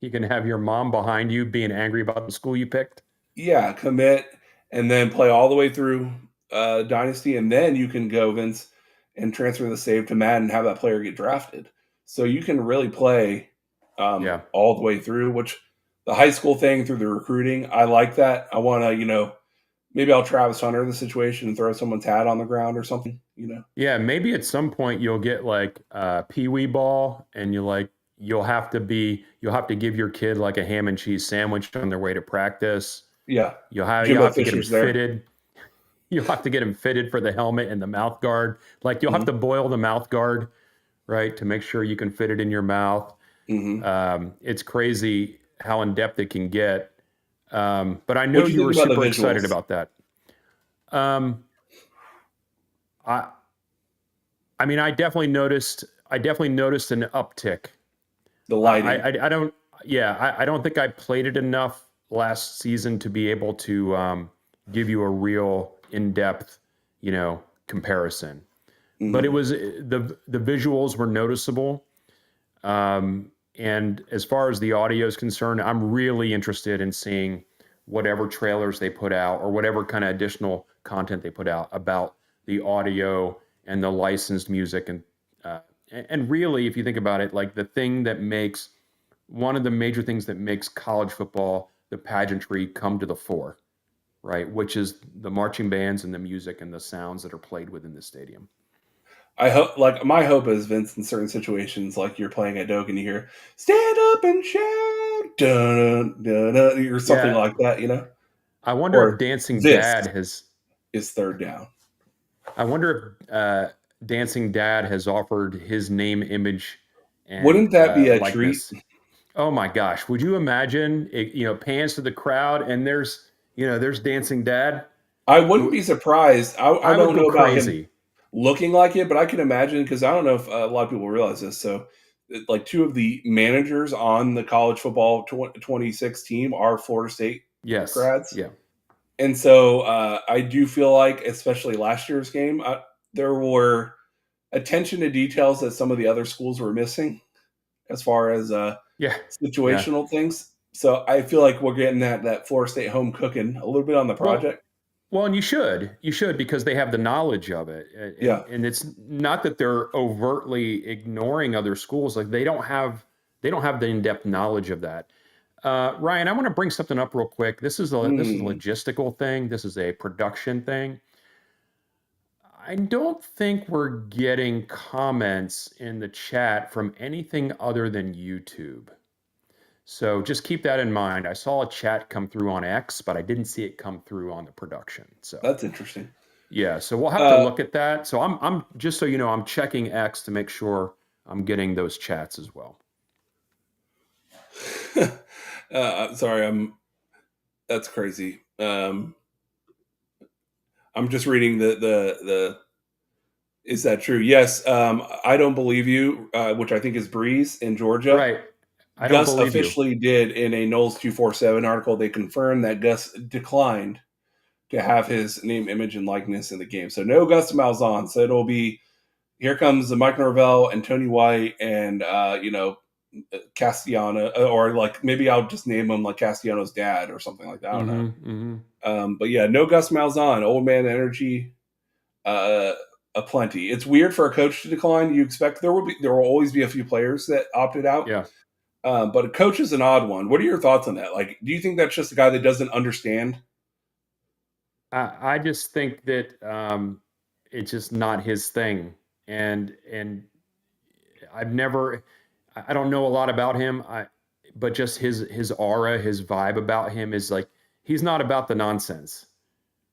Speaker 2: you can have your mom behind you being angry about the school you picked.
Speaker 1: Yeah, commit, and then play all the way through Dynasty, and then you can go, Vince, and transfer the save to Madden and have that player get drafted. So you can really play
Speaker 2: Yeah.
Speaker 1: all the way through, which the high school thing through the recruiting, I like that. I want to, maybe I'll Travis Hunter the situation and throw someone's hat on the ground or something.
Speaker 2: Yeah, maybe at some point you'll get like Pee Wee ball, and you'll have to give your kid like a ham and cheese sandwich on their way to practice.
Speaker 1: Yeah.
Speaker 2: You'll
Speaker 1: Jimbo
Speaker 2: have to get them
Speaker 1: Fisher's there.
Speaker 2: fitted. You'll have to get them fitted for the helmet and the mouth guard. Like you'll have
Speaker 1: Mm-hmm.
Speaker 2: to boil the mouth guard, right, to make sure you can fit it in your mouth.
Speaker 1: Mm-hmm.
Speaker 2: It's crazy how in depth it can get. But I know
Speaker 1: What do you
Speaker 2: you were
Speaker 1: think about the
Speaker 2: super excited
Speaker 1: visuals?
Speaker 2: about that. Um, I I mean, I definitely noticed an uptick.
Speaker 1: The lighting.
Speaker 2: I don't, yeah, I don't think I played it enough last season to be able to give you a real in-depth, comparison. But it
Speaker 1: Mm-hmm.
Speaker 2: was the visuals were noticeable. And as far as the audio is concerned, I'm really interested in seeing whatever trailers they put out or whatever kind of additional content they put out about the audio and the licensed music uh, and really, if you think about it, like the thing that makes one of the major things that makes college football the pageantry come to the fore, right? Which is the marching bands and the music and the sounds that are played within the stadium.
Speaker 1: I hope, like, my hope is, Vince, in certain situations, like you're playing at Doak and you hear "Stand up and shout," dun, dun, dun, or something
Speaker 2: Yeah,
Speaker 1: like that.
Speaker 2: I wonder if
Speaker 1: Or
Speaker 2: Dancing
Speaker 1: this
Speaker 2: Dad has.
Speaker 1: is third down.
Speaker 2: I wonder if Dancing Dad has offered his name, image, and
Speaker 1: Wouldn't that be a treat?
Speaker 2: likeness. Oh my gosh! Would you imagine? It, pans to the crowd, and there's Dancing Dad.
Speaker 1: I wouldn't
Speaker 2: Who
Speaker 1: be surprised. I
Speaker 2: I would
Speaker 1: don't
Speaker 2: go
Speaker 1: know about him
Speaker 2: crazy.
Speaker 1: looking like it, but I can imagine because I don't know if a lot of people realize this. So, like, two of the managers on the college football 26 team are Florida State
Speaker 2: Yes.
Speaker 1: grads.
Speaker 2: Yeah.
Speaker 1: And so I do feel like, especially last year's game, there were attention to details that some of the other schools were missing as far as
Speaker 2: Yeah. Yeah.
Speaker 1: situational things. So I feel like we're getting that Florida State home cooking a little bit on the
Speaker 2: Well,
Speaker 1: project.
Speaker 2: well, and you should because they have the knowledge of it, and
Speaker 1: Yeah.
Speaker 2: and it's not that they're overtly ignoring other schools. Like they don't have the in-depth knowledge of that. Ryan, I want to bring something up real quick. This is a
Speaker 1: Mm,
Speaker 2: logistical thing. This is a production thing. I don't think we're getting comments in the chat from anything other than YouTube. So just keep that in mind. I saw a chat come through on X, but I didn't see it come through on the production. So
Speaker 1: that's interesting.
Speaker 2: yeah, so we'll have to
Speaker 1: Uh,
Speaker 2: look at that. So I'm just so you know, I'm checking X to make sure I'm getting those chats as well.
Speaker 1: sorry, that's crazy. I'm just reading the is that true? Yes. I don't believe you, which I think is Breeze in Georgia.
Speaker 2: Right. I don't
Speaker 1: Gus
Speaker 2: believe you.
Speaker 1: officially did in a Knowles 247 article. They confirmed that Gus declined to have his name, image, and likeness in the game. So no Gus Malzahn. So it'll be here comes Mike Norvell and Tony White and Castellano, or like maybe I'll just name him like Castellano's dad or something like that. I don't know.
Speaker 2: Mm-hmm.
Speaker 1: But yeah, no Gus Malzahn. Old man energy, uh, aplenty. It's weird for a coach to decline. You expect there will always be a few players that opted out.
Speaker 2: Yeah.
Speaker 1: But a coach is an odd one. What are your thoughts on that? Like, do you think that's just a guy that doesn't understand?
Speaker 2: I just think that it's just not his thing, and I don't know a lot about him. But just his aura, his vibe about him is like he's not about the nonsense,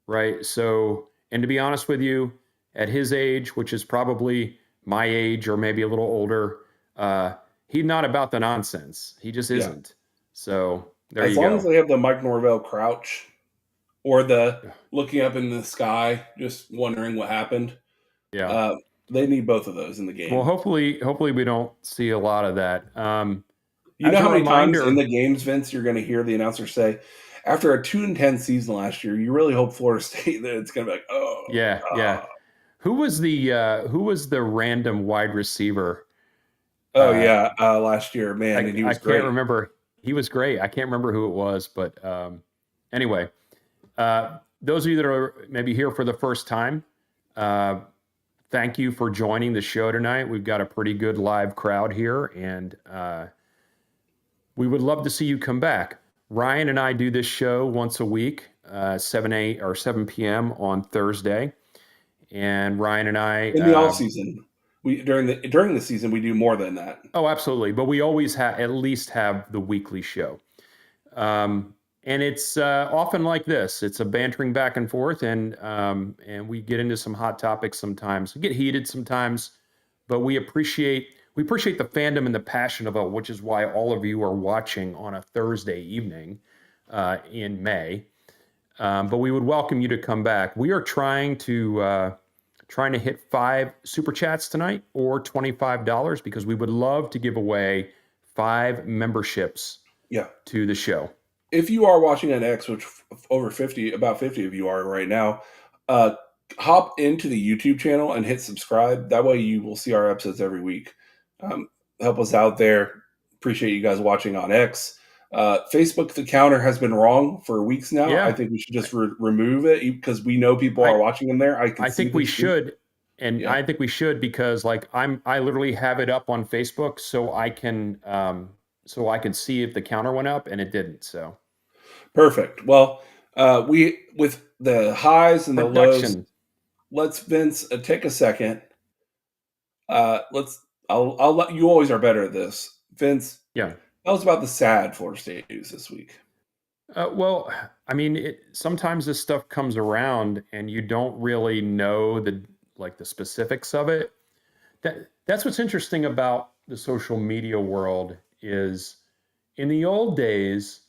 Speaker 2: right? So, and to be honest with you, at his age, which is probably my age or maybe a little older, he's not about the nonsense. He just
Speaker 1: Yeah.
Speaker 2: isn't. So there
Speaker 1: As
Speaker 2: you
Speaker 1: long as
Speaker 2: go.
Speaker 1: they have the Mike Norvell crouch or the looking up in the sky, just wondering what happened,
Speaker 2: Yeah.
Speaker 1: uh, they need both of those in the
Speaker 2: Well,
Speaker 1: game.
Speaker 2: hopefully we don't see a lot of that.
Speaker 1: You know
Speaker 2: As a
Speaker 1: how many times in
Speaker 2: reminder,
Speaker 1: the games, Vince, you're going to hear the announcer say, after a 2-10 season last year, you really hope Florida State that it's going to be like,
Speaker 2: yeah, yeah. Who was the random wide receiver? Uh,
Speaker 1: yeah, last year, man, and he
Speaker 2: I
Speaker 1: was
Speaker 2: can't
Speaker 1: great.
Speaker 2: remember. He was great. I can't remember who it was, but anyway, those of you that are maybe here for the first time, uh, thank you for joining the show tonight. We've got a pretty good live crowd here, and we would love to see you come back. Ryan and I do this show once a week, 7 p.m. on Thursday, and Ryan and I.
Speaker 1: In the off season, we during the season we do more than that.
Speaker 2: Oh, absolutely. But we always at least have the weekly show. And it's often like this. It's a bantering back and forth, and we get into some hot topics sometimes. We get heated sometimes, but we appreciate the fandom and the passion of it, which is why all of you are watching on a Thursday evening in May. But we would welcome you to come back. We are trying to hit 5 super chats tonight or $25 because we would love to give away 5 memberships
Speaker 1: Yeah.
Speaker 2: to the show.
Speaker 1: If you are watching on X, which about 50 of you are right now, hop into the YouTube channel and hit subscribe. That way you will see our episodes every week. Help us out there. Appreciate you guys watching on X. Facebook, the counter has been wrong for weeks now.
Speaker 2: Yeah.
Speaker 1: I think we should just remove it because we know people are watching them there.
Speaker 2: I think we should. And
Speaker 1: Yeah.
Speaker 2: I think we should because I literally have it up on Facebook so I can see if the counter went up, and it didn't. So
Speaker 1: Perfect. Well, we with the highs and the lows,
Speaker 2: production.
Speaker 1: let's Vince take a second. I'll let you always are better at this. Vince,
Speaker 2: Yeah.
Speaker 1: tell us about the sad Florida State news this week.
Speaker 2: Well, I mean, sometimes this stuff comes around and you don't really know the specifics of it. That's what's interesting about the social media world is in the old days,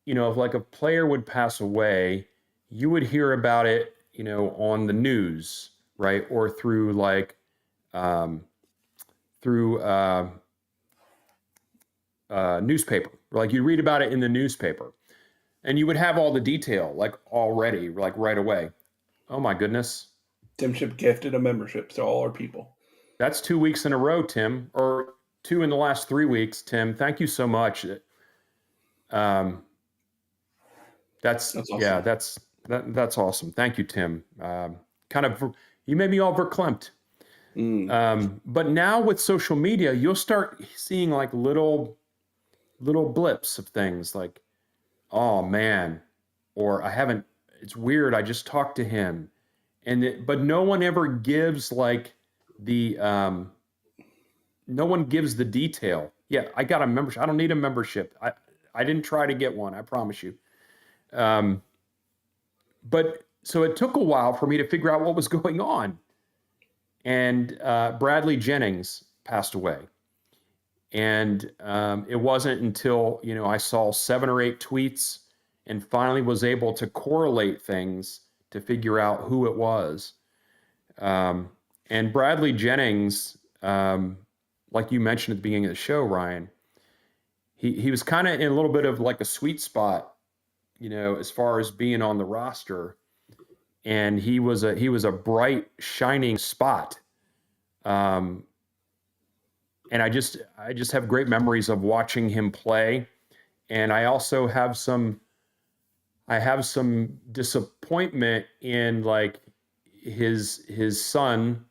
Speaker 2: if like a player would pass away, you would hear about it, on the news, right? Or through newspaper. Like you read about it in the newspaper. And you would have all the detail already, right away. Oh my goodness.
Speaker 1: Tim Ship gifted a membership to all our people.
Speaker 2: That's 2 weeks in a row, Tim, or 2 in the last 3 weeks, Tim. Thank you so much. That's awesome. Yeah, that's awesome. Thank you, Tim. You made me all verklempt. But now with social media, you'll start seeing little blips of things like, oh man, or it's weird. I just talked to him. But no one ever gives no one gives the detail. Yeah, I got a membership. I don't need a membership. I didn't try to get one. I promise you. But so it took a while for me to figure out what was going on. And Bradley Jennings passed away. And it wasn't until, I saw 7 or 8 tweets and finally was able to correlate things to figure out who it was. And Bradley Jennings, like you mentioned at the beginning of the show, Ryan, he was kind of in a little bit of a sweet spot, as far as being on the roster. And he was a bright, shining spot. And I just have great memories of watching him play. And I also have some disappointment in his son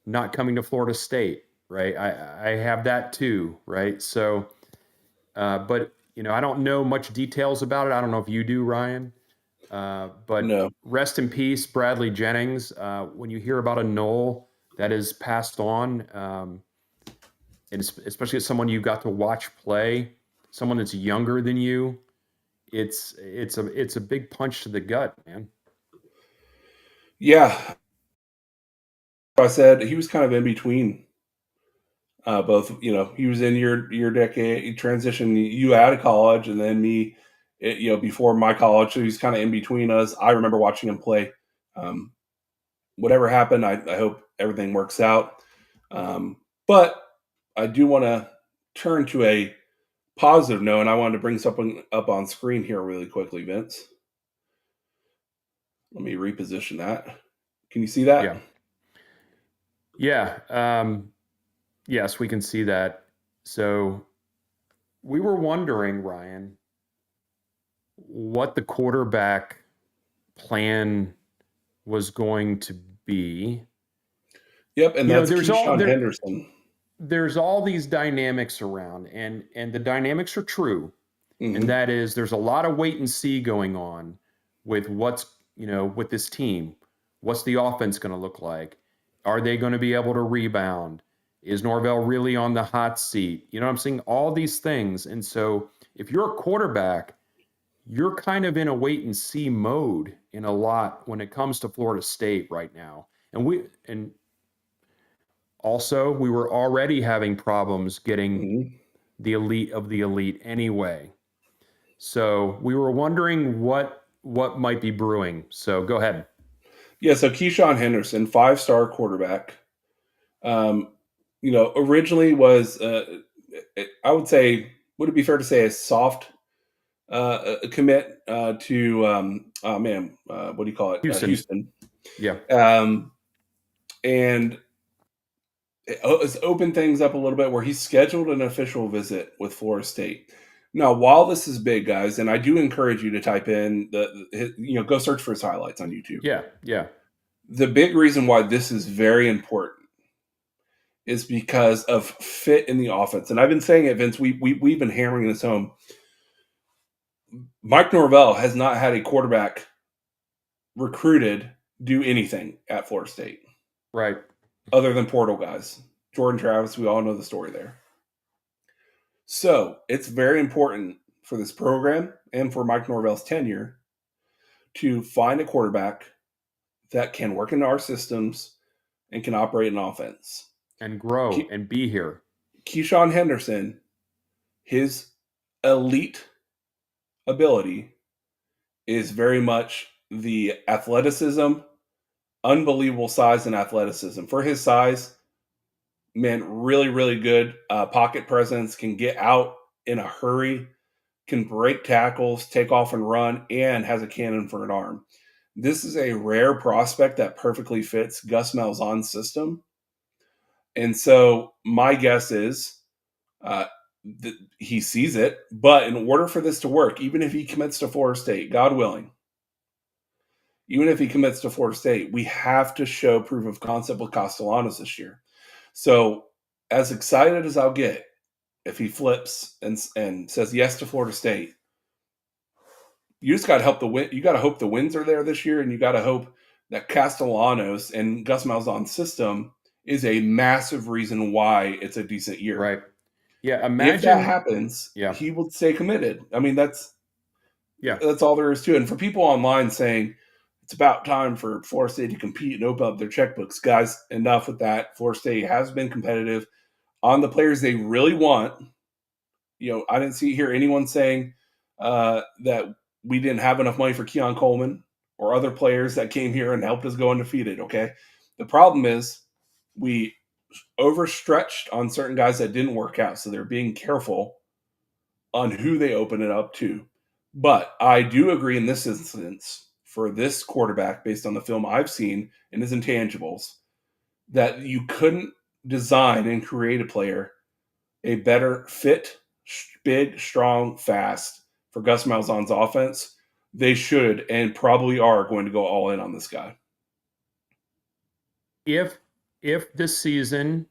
Speaker 2: not coming to Florida State, right? I have that too, right? So, but I don't know much details about it. I don't know if you do, Ryan. But
Speaker 1: no.
Speaker 2: Rest in peace, Bradley Jennings. When you hear about a Nole that is passed on, and especially as someone you got to watch play, someone that's younger than you, it's a big punch to the gut, man.
Speaker 1: Yeah, I said he was kind of in between both. He was in your decade, you transitioned you out of college, and then me, before my college. So he's kind of in between us. I remember watching him play. Um, Whatever happened, I hope everything works out. But I do want to turn to a positive note, and I wanted to bring something up on screen here really quickly, Vince. Let me reposition that. Can you see that?
Speaker 2: Yeah. Yeah. Yes, we can see that. So we were wondering, Ryan, what the quarterback plan was going to be.
Speaker 1: Yep, and
Speaker 2: You know,
Speaker 1: that's Keyshawn Henderson.
Speaker 2: there's all these dynamics around, and the dynamics are true, and
Speaker 1: Hmm.
Speaker 2: that is there's a lot of wait and see going on with what's, with this team. What's the offense going to look like? Are they going to be able to rebound? Is Norvell really on the hot seat? You know what I'm saying? All these things. And so if you're a quarterback, you're kind of in a wait and see mode in a lot when it comes to Florida State right now. And also we were already having problems getting
Speaker 1: Hmm.
Speaker 2: the elite of the elite anyway. So we were wondering what might be brewing. So go ahead.
Speaker 1: Yeah, so Keyshawn Henderson, 5-star quarterback. Um, originally was, I would say, would it be fair to say a soft commit to, oh man, what do you call it?
Speaker 2: Houston.
Speaker 1: Houston.
Speaker 2: Yeah.
Speaker 1: Um, and it's opened things up a little bit where he's scheduled an official visit with Florida State. Now, while this is big, guys, and I do encourage you to type in go search for his highlights on YouTube.
Speaker 2: Yeah. Yeah.
Speaker 1: The big reason why this is very important is because of fit in the offense. And I've been saying it, Vince. We've been hammering this home. Mike Norvell has not had a quarterback recruited do anything at Florida State
Speaker 2: Right.
Speaker 1: other than portal guys. Jordan Travis, we all know the story there. So it's very important for this program and for Mike Norvell's tenure to find a quarterback that can work in our systems and can operate an offense.
Speaker 2: And grow and be here.
Speaker 1: Keyshawn Henderson, his elite ability is very much the athleticism, unbelievable size and athleticism. For his size, man, really, really good pocket presence, can get out in a hurry, can break tackles, take off and run, and has a cannon for an arm. This is a rare prospect that perfectly fits Gus Malzahn's system. And so my guess is uh, he sees it. But in order for this to work, even if he commits to Florida State, God willing, even if he commits to Florida State, we have to show proof of concept with Castellanos this year. So, as excited as I'll get if he flips and says yes to Florida State, you just got to help the win. You got to hope the wins are there this year, and you got to hope that Castellanos and Gus Malzahn's system is a massive reason why it's a decent year.
Speaker 2: Right. Yeah.
Speaker 1: If that
Speaker 2: Imagine.
Speaker 1: happens,
Speaker 2: Yeah.
Speaker 1: he will stay committed. I mean,
Speaker 2: Yeah.
Speaker 1: that's all there is to it. And for people online saying it's about time for Florida State to compete and open up their checkbooks, guys, enough with that. Florida State has been competitive on the players they really want. I didn't hear anyone saying that we didn't have enough money for Keon Coleman or other players that came here and helped us go undefeated. Okay, the problem is we overstretched on certain guys that didn't work out, so they're being careful on who they open it up to. But I do agree in this instance for this quarterback, based on the film I've seen and his intangibles, that you couldn't design and create a player a better fit, big, strong, fast for Gus Malzahn's offense. They should and probably are going to go all in on this guy.
Speaker 2: If this season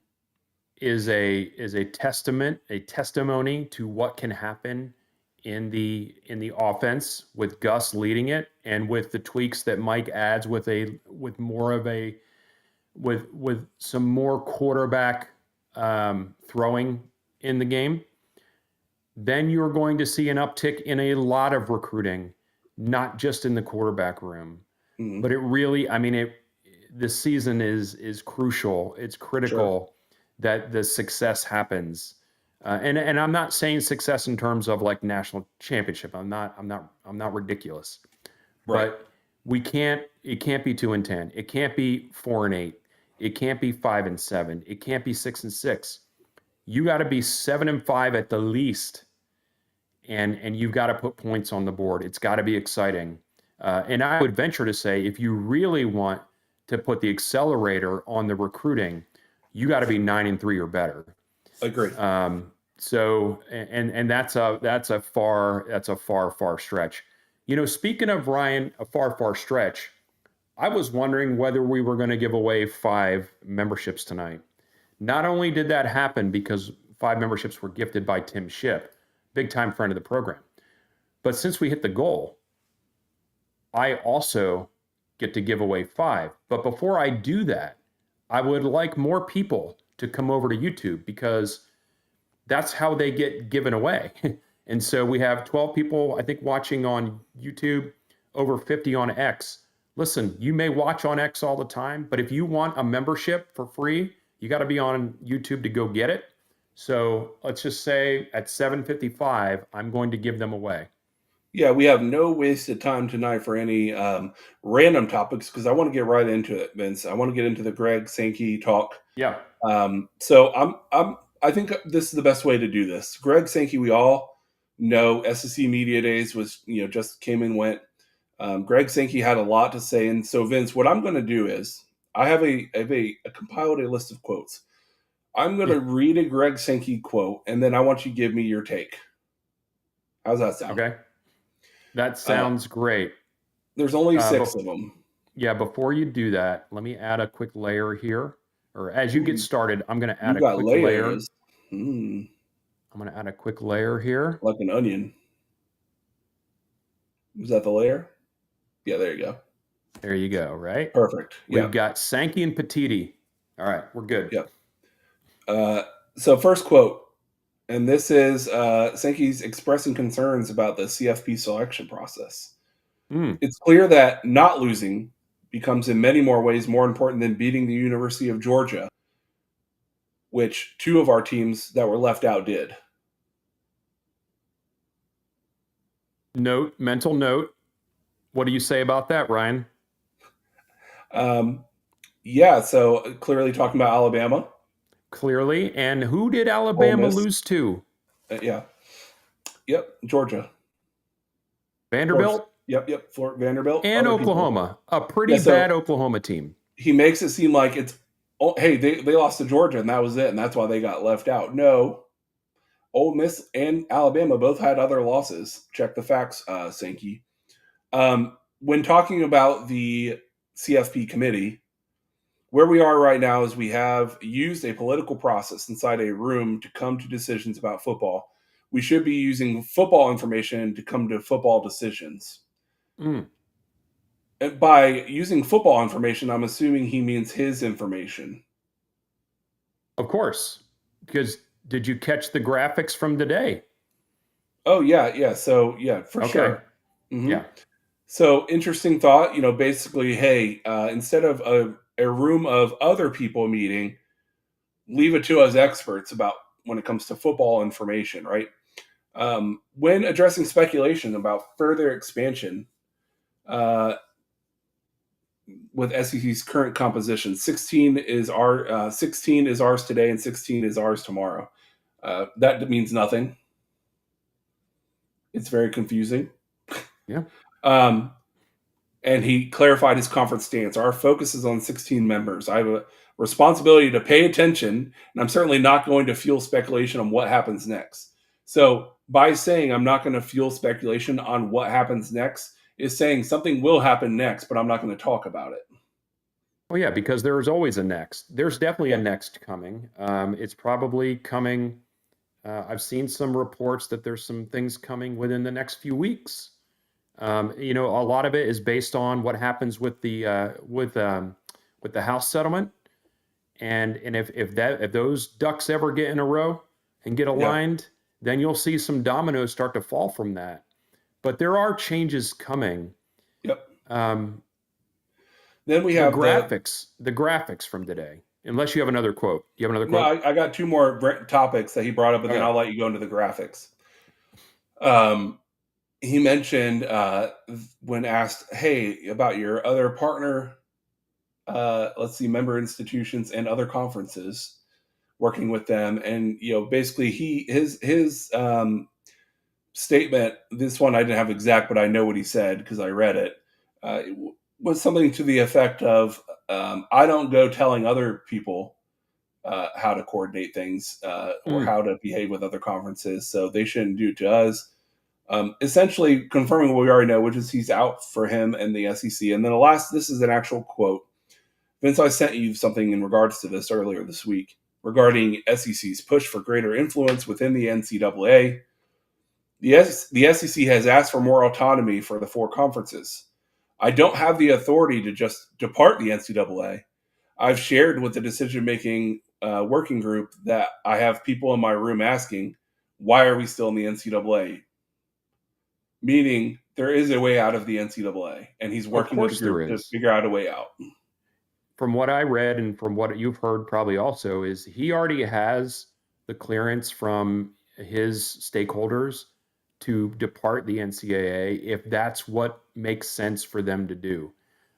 Speaker 2: is a testimony to what can happen in the offense with Gus leading it and with the tweaks that Mike adds with more of a with some more quarterback throwing in the game, then you're going to see an uptick in a lot of recruiting, not just in the quarterback room.
Speaker 1: Mm-hmm.
Speaker 2: But it really, I mean, this season is crucial. It's
Speaker 1: Sure.
Speaker 2: critical that the success happens. And I'm not saying success in terms of like national championship. I'm not ridiculous.
Speaker 1: Right.
Speaker 2: But it can't be 2-10. It can't be 4-8. It can't be 5-7. It can't be 6-6. You got to be 7-5 at the least, and you've got to put points on the board. It's got to be exciting. And I would venture to say, if you really want to put the accelerator on the recruiting, you got to be 9-3 or better.
Speaker 1: Agree.
Speaker 2: So, and that's a far stretch. Speaking of, Ryan, a far stretch, I was wondering whether we were going to give away 5 memberships tonight. Not only did that happen because 5 memberships were gifted by Tim Ship, big time friend of the program, but since we hit the goal, I also get to give away 5. But before I do that, I would like more people to come over to YouTube, because that's how they get given away. And so we have 12 people, I think, watching on YouTube, over 50 on X. Listen, you may watch on X all the time, but if you want a membership for free, you got to be on YouTube to go get it. So let's just say at 7:55, I'm going to give them away.
Speaker 1: Yeah, we have no wasted time tonight for any random topics, because I want to get right into it, Vince. I want to get into the Greg Sankey talk.
Speaker 2: Yeah.
Speaker 1: So I think this is the best way to do this. Greg Sankey, we all know, SEC Media Days was, just came and went. Greg Sankey had a lot to say, and so Vince, what I'm going to do is I have a compiled a list of quotes. I'm going to read a Greg Sankey quote, and then I want you to give me your take. How's that sound?
Speaker 2: Okay. That sounds great.
Speaker 1: There's only 6 of them.
Speaker 2: Yeah, before you do that, let me add a quick layer here. Or as you get started, I'm going to add a quick layer. I'm going to add a quick layer here.
Speaker 1: Like an onion. Is that the layer? Yeah, there you go.
Speaker 2: There you go, right?
Speaker 1: Perfect.
Speaker 2: We've got Sankey and Petiti. All right, we're good.
Speaker 1: Yeah. So first quote, and this is Sankey's expressing concerns about the CFP selection process. It's clear that not losing becomes in many more ways more important than beating the University of Georgia, which 2 of our teams that were left out did.
Speaker 2: Mental note. What do you say about that, Ryan?
Speaker 1: Yeah, so clearly talking about Alabama.
Speaker 2: Clearly. And who did Alabama lose to?
Speaker 1: Yeah. Yep, Georgia.
Speaker 2: Vanderbilt?
Speaker 1: Yep, Vanderbilt.
Speaker 2: And Oklahoma. A pretty bad Oklahoma team.
Speaker 1: He makes it seem like it's, hey, they lost to Georgia and that was it, and that's why they got left out. No. Ole Miss and Alabama both had other losses. Check the facts, Sankey. When talking about the CFP committee, where we are right now is we have used a political process inside a room to come to decisions about football. We should be using football information to come to football decisions. And by using football information, I'm assuming he means his information.
Speaker 2: Of course. Because did you catch the graphics from today?
Speaker 1: Oh, yeah. So, yeah, for sure. Mm-hmm.
Speaker 2: Yeah.
Speaker 1: So, interesting thought, basically, hey, instead of a room of other people meeting, leave it to us experts about when it comes to football information, right? When addressing speculation about further expansion with SEC's current composition, 16 is ours today and 16 is ours tomorrow. That means nothing. It's very confusing.
Speaker 2: Yeah.
Speaker 1: And he clarified his conference stance. Our focus is on 16 members. I have a responsibility to pay attention, and I'm certainly not going to fuel speculation on what happens next. So by saying I'm not going to fuel speculation on what happens next is saying something will happen next, but I'm not going to talk about it.
Speaker 2: Well, yeah, because there is always a next. There's definitely a next coming. It's probably coming. I've seen some reports that there's some things coming within the next few weeks. A lot of it is based on what happens with the House settlement, and if those ducks ever get in a row and get aligned, then you'll see some dominoes start to fall from that. But there are changes coming.
Speaker 1: Yep. Then we
Speaker 2: The
Speaker 1: have
Speaker 2: graphics from today. Unless you have another quote. Do you have another
Speaker 1: no,
Speaker 2: quote?
Speaker 1: I got two more topics that he brought up, and then
Speaker 2: Okay.
Speaker 1: I'll let you go into the graphics. He mentioned when asked, "Hey, about your other partner, let's see, member institutions and other conferences, working with them," and basically his statement. This one I didn't have exact, but I know what he said because I read it. Was something to the effect of, "I don't go telling other people how to coordinate things or how to behave with other conferences, so they shouldn't do it to us." Essentially confirming what we already know, which is he's out for him and the SEC. And then this is an actual quote. Vince, I sent you something in regards to this earlier this week regarding SEC's push for greater influence within the NCAA. The SEC has asked for more autonomy for the four conferences. I don't have the authority to just depart the NCAA. I've shared with the decision-making working group that I have people in my room asking, why are we still in the NCAA? Meaning there is a way out of the NCAA, and he's
Speaker 2: Of
Speaker 1: working with a
Speaker 2: course there
Speaker 1: group to
Speaker 2: is.
Speaker 1: figure out a way out.
Speaker 2: From what I read and from what you've heard probably also is he already has the clearance from his stakeholders to depart the NCAA if that's what makes sense for them to do.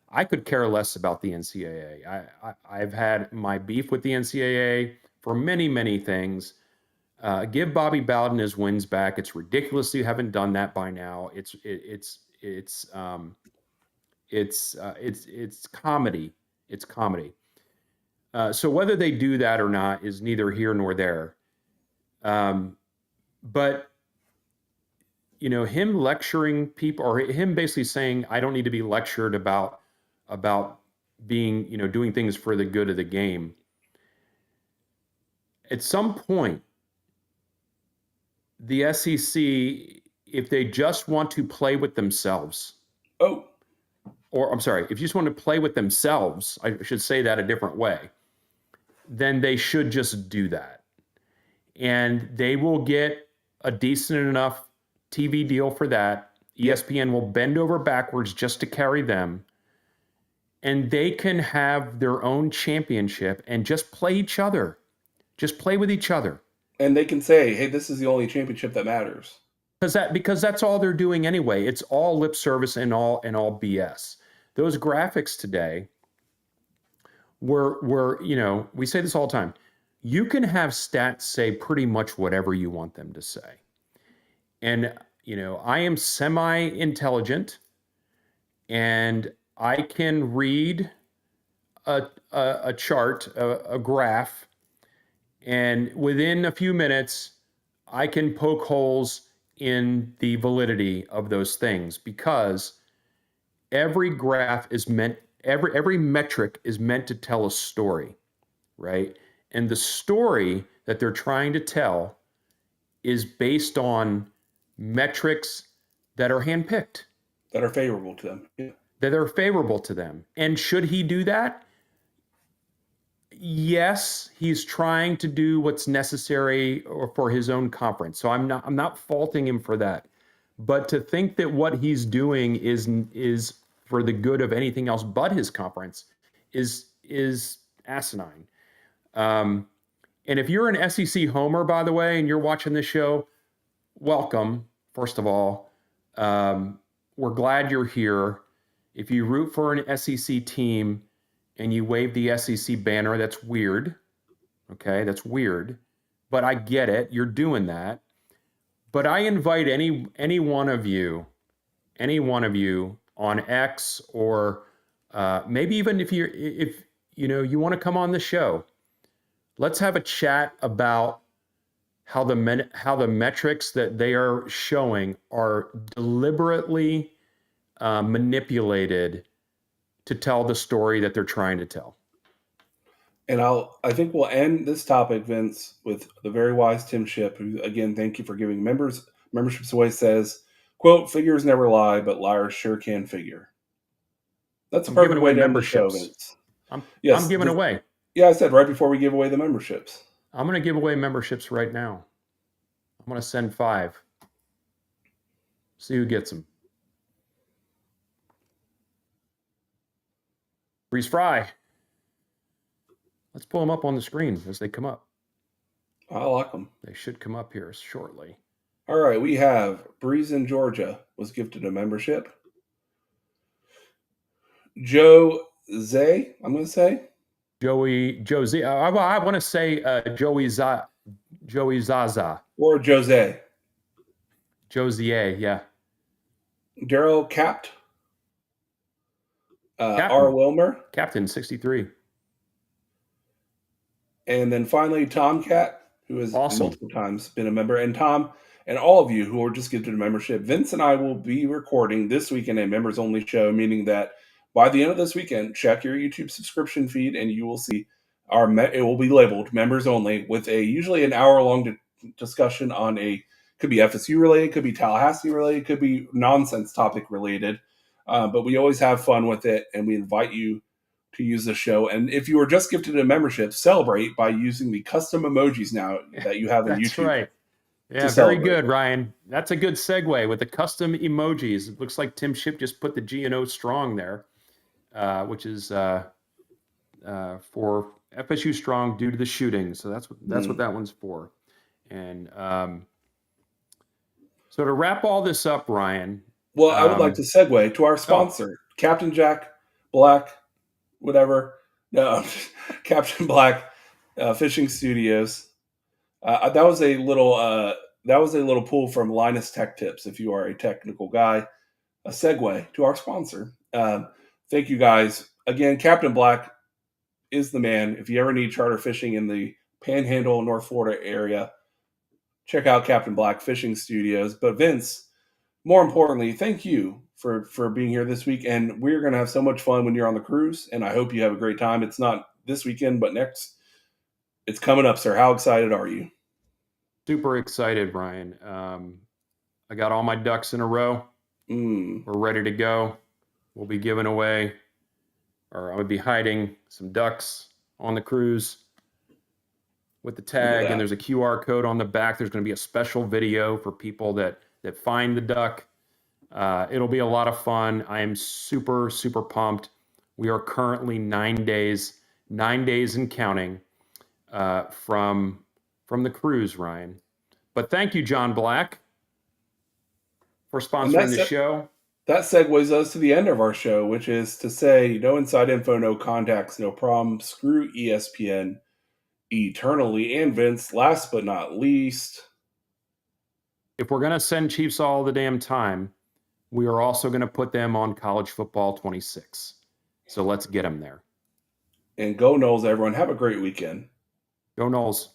Speaker 2: I could care less about the NCAA. I've had my beef with the NCAA for many, many things. Give Bobby Bowden his wins back. It's ridiculous you haven't done that by now. It's comedy. It's comedy. So whether they do that or not is neither here nor there. But him lecturing people or him basically saying, I don't need to be lectured about being, doing things for the good of the game. At some point, the SEC, if they just want to play with themselves,
Speaker 1: Oh,
Speaker 2: or I'm sorry, if you just want to play with themselves, I should say that a different way, then they should just do that. And they will get a decent enough TV deal for that.
Speaker 1: yep.
Speaker 2: ESPN will bend over backwards just to carry them. And they can have their own championship and just play each other. Just play with each other.
Speaker 1: And they can say, hey, this is the only championship that matters.
Speaker 2: Because that's all they're doing anyway. It's all lip service and all BS. Those graphics today were we say this all the time. You can have stats say pretty much whatever you want them to say. And I am semi-intelligent, and I can read a chart, a graph, and within a few minutes, I can poke holes in the validity of those things because every graph is meant, every metric is meant to tell a story, right? And the story that they're trying to tell is based on metrics that are handpicked,
Speaker 1: that are favorable to them. Yeah.
Speaker 2: that are favorable to them. And should he do that? Yes, he's trying to do what's necessary for his own conference. So I'm not faulting him for that. But to think that what he's doing is for the good of anything else but his conference is asinine. And if you're an SEC homer, by the way, and you're watching this show, welcome, first of all. We're glad you're here. If you root for an SEC team and you wave the SEC banner, that's weird. Okay, that's weird. But I get it. You're doing that. But I invite any one of you on X or maybe even if you want to come on the show, let's have a chat about how the metrics that they are showing are deliberately manipulated to tell the story that they're trying to tell.
Speaker 1: And I think we'll end this topic, Vince, with the very wise Tim Ship, who again, thank you for giving memberships away, says, quote, figures never lie, but liars sure can figure. That's a
Speaker 2: I'm giving
Speaker 1: perfect
Speaker 2: away
Speaker 1: way to end the show,
Speaker 2: memberships.
Speaker 1: Vince.
Speaker 2: I'm
Speaker 1: Yes.
Speaker 2: giving away.
Speaker 1: Yeah, I said right before we give away the memberships.
Speaker 2: I'm going to give away memberships right now. I'm going to send 5. See who gets them. Freeze Fry. Let's pull them up on the screen as they come up.
Speaker 1: I like them.
Speaker 2: They should come up here shortly.
Speaker 1: All right, we have Breeze in Georgia was gifted a membership. Joe Zay, I'm going to say.
Speaker 2: Josie. I want to say Joey Zaza.
Speaker 1: Or Jose.
Speaker 2: Josier, yeah.
Speaker 1: Daryl Capt. R. Wilmer.
Speaker 2: Captain 63.
Speaker 1: And then finally, Tomcat, who has
Speaker 2: Awesome.
Speaker 1: multiple times been a member. And Tom and all of you who are just gifted a membership, Vince and I will be recording this weekend a members-only show, meaning that by the end of this weekend, check your YouTube subscription feed and you will see it will be labeled members only with usually an hour-long discussion on could be FSU related, could be Tallahassee related, could be nonsense topic related. But we always have fun with it, and we invite you to use the show. And if you were just gifted a membership, celebrate by using the custom emojis now that you have in
Speaker 2: That's
Speaker 1: YouTube.
Speaker 2: Right. Yeah, very good, Ryan. That's a good segue with the custom emojis. It looks like Tim Ship just put the G&O strong there, which is for FSU strong due to the shooting. So that's what that one's for. And so to wrap all this up, Ryan.
Speaker 1: Well, I would like to segue to our sponsor, Captain Jack Black, whatever. No, Captain Black Fishing Studios. That was a little pull from Linus Tech Tips. If you are a technical guy, a segue to our sponsor. Thank you guys again. Captain Black is the man. If you ever need charter fishing in the Panhandle, North Florida area, check out Captain Black Fishing Studios. But Vince, more importantly, thank you for being here this week. And we're going to have so much fun when you're on the cruise. And I hope you have a great time. It's not this weekend, but next. It's coming up, sir. How excited are you?
Speaker 2: Super excited, Ryan. I got all my ducks in a row. We're ready to go. We'll be giving away, or I'm going to be hiding some ducks on the cruise with the tag, and there's a QR code on the back. There's going to be a special video for people that find the duck. It'll be a lot of fun. I am super, super pumped. We are currently 9 days and counting from the cruise, Ryan. But thank you, John Black, for sponsoring the show.
Speaker 1: That segues us to the end of our show, which is to say, no inside info, no contacts, no problem. Screw ESPN eternally. And Vince, last but not least,
Speaker 2: if we're going to send Chiefs all the damn time, we are also going to put them on College Football 26. So let's get them there.
Speaker 1: And go Noles, everyone. Have a great weekend.
Speaker 2: Go Noles.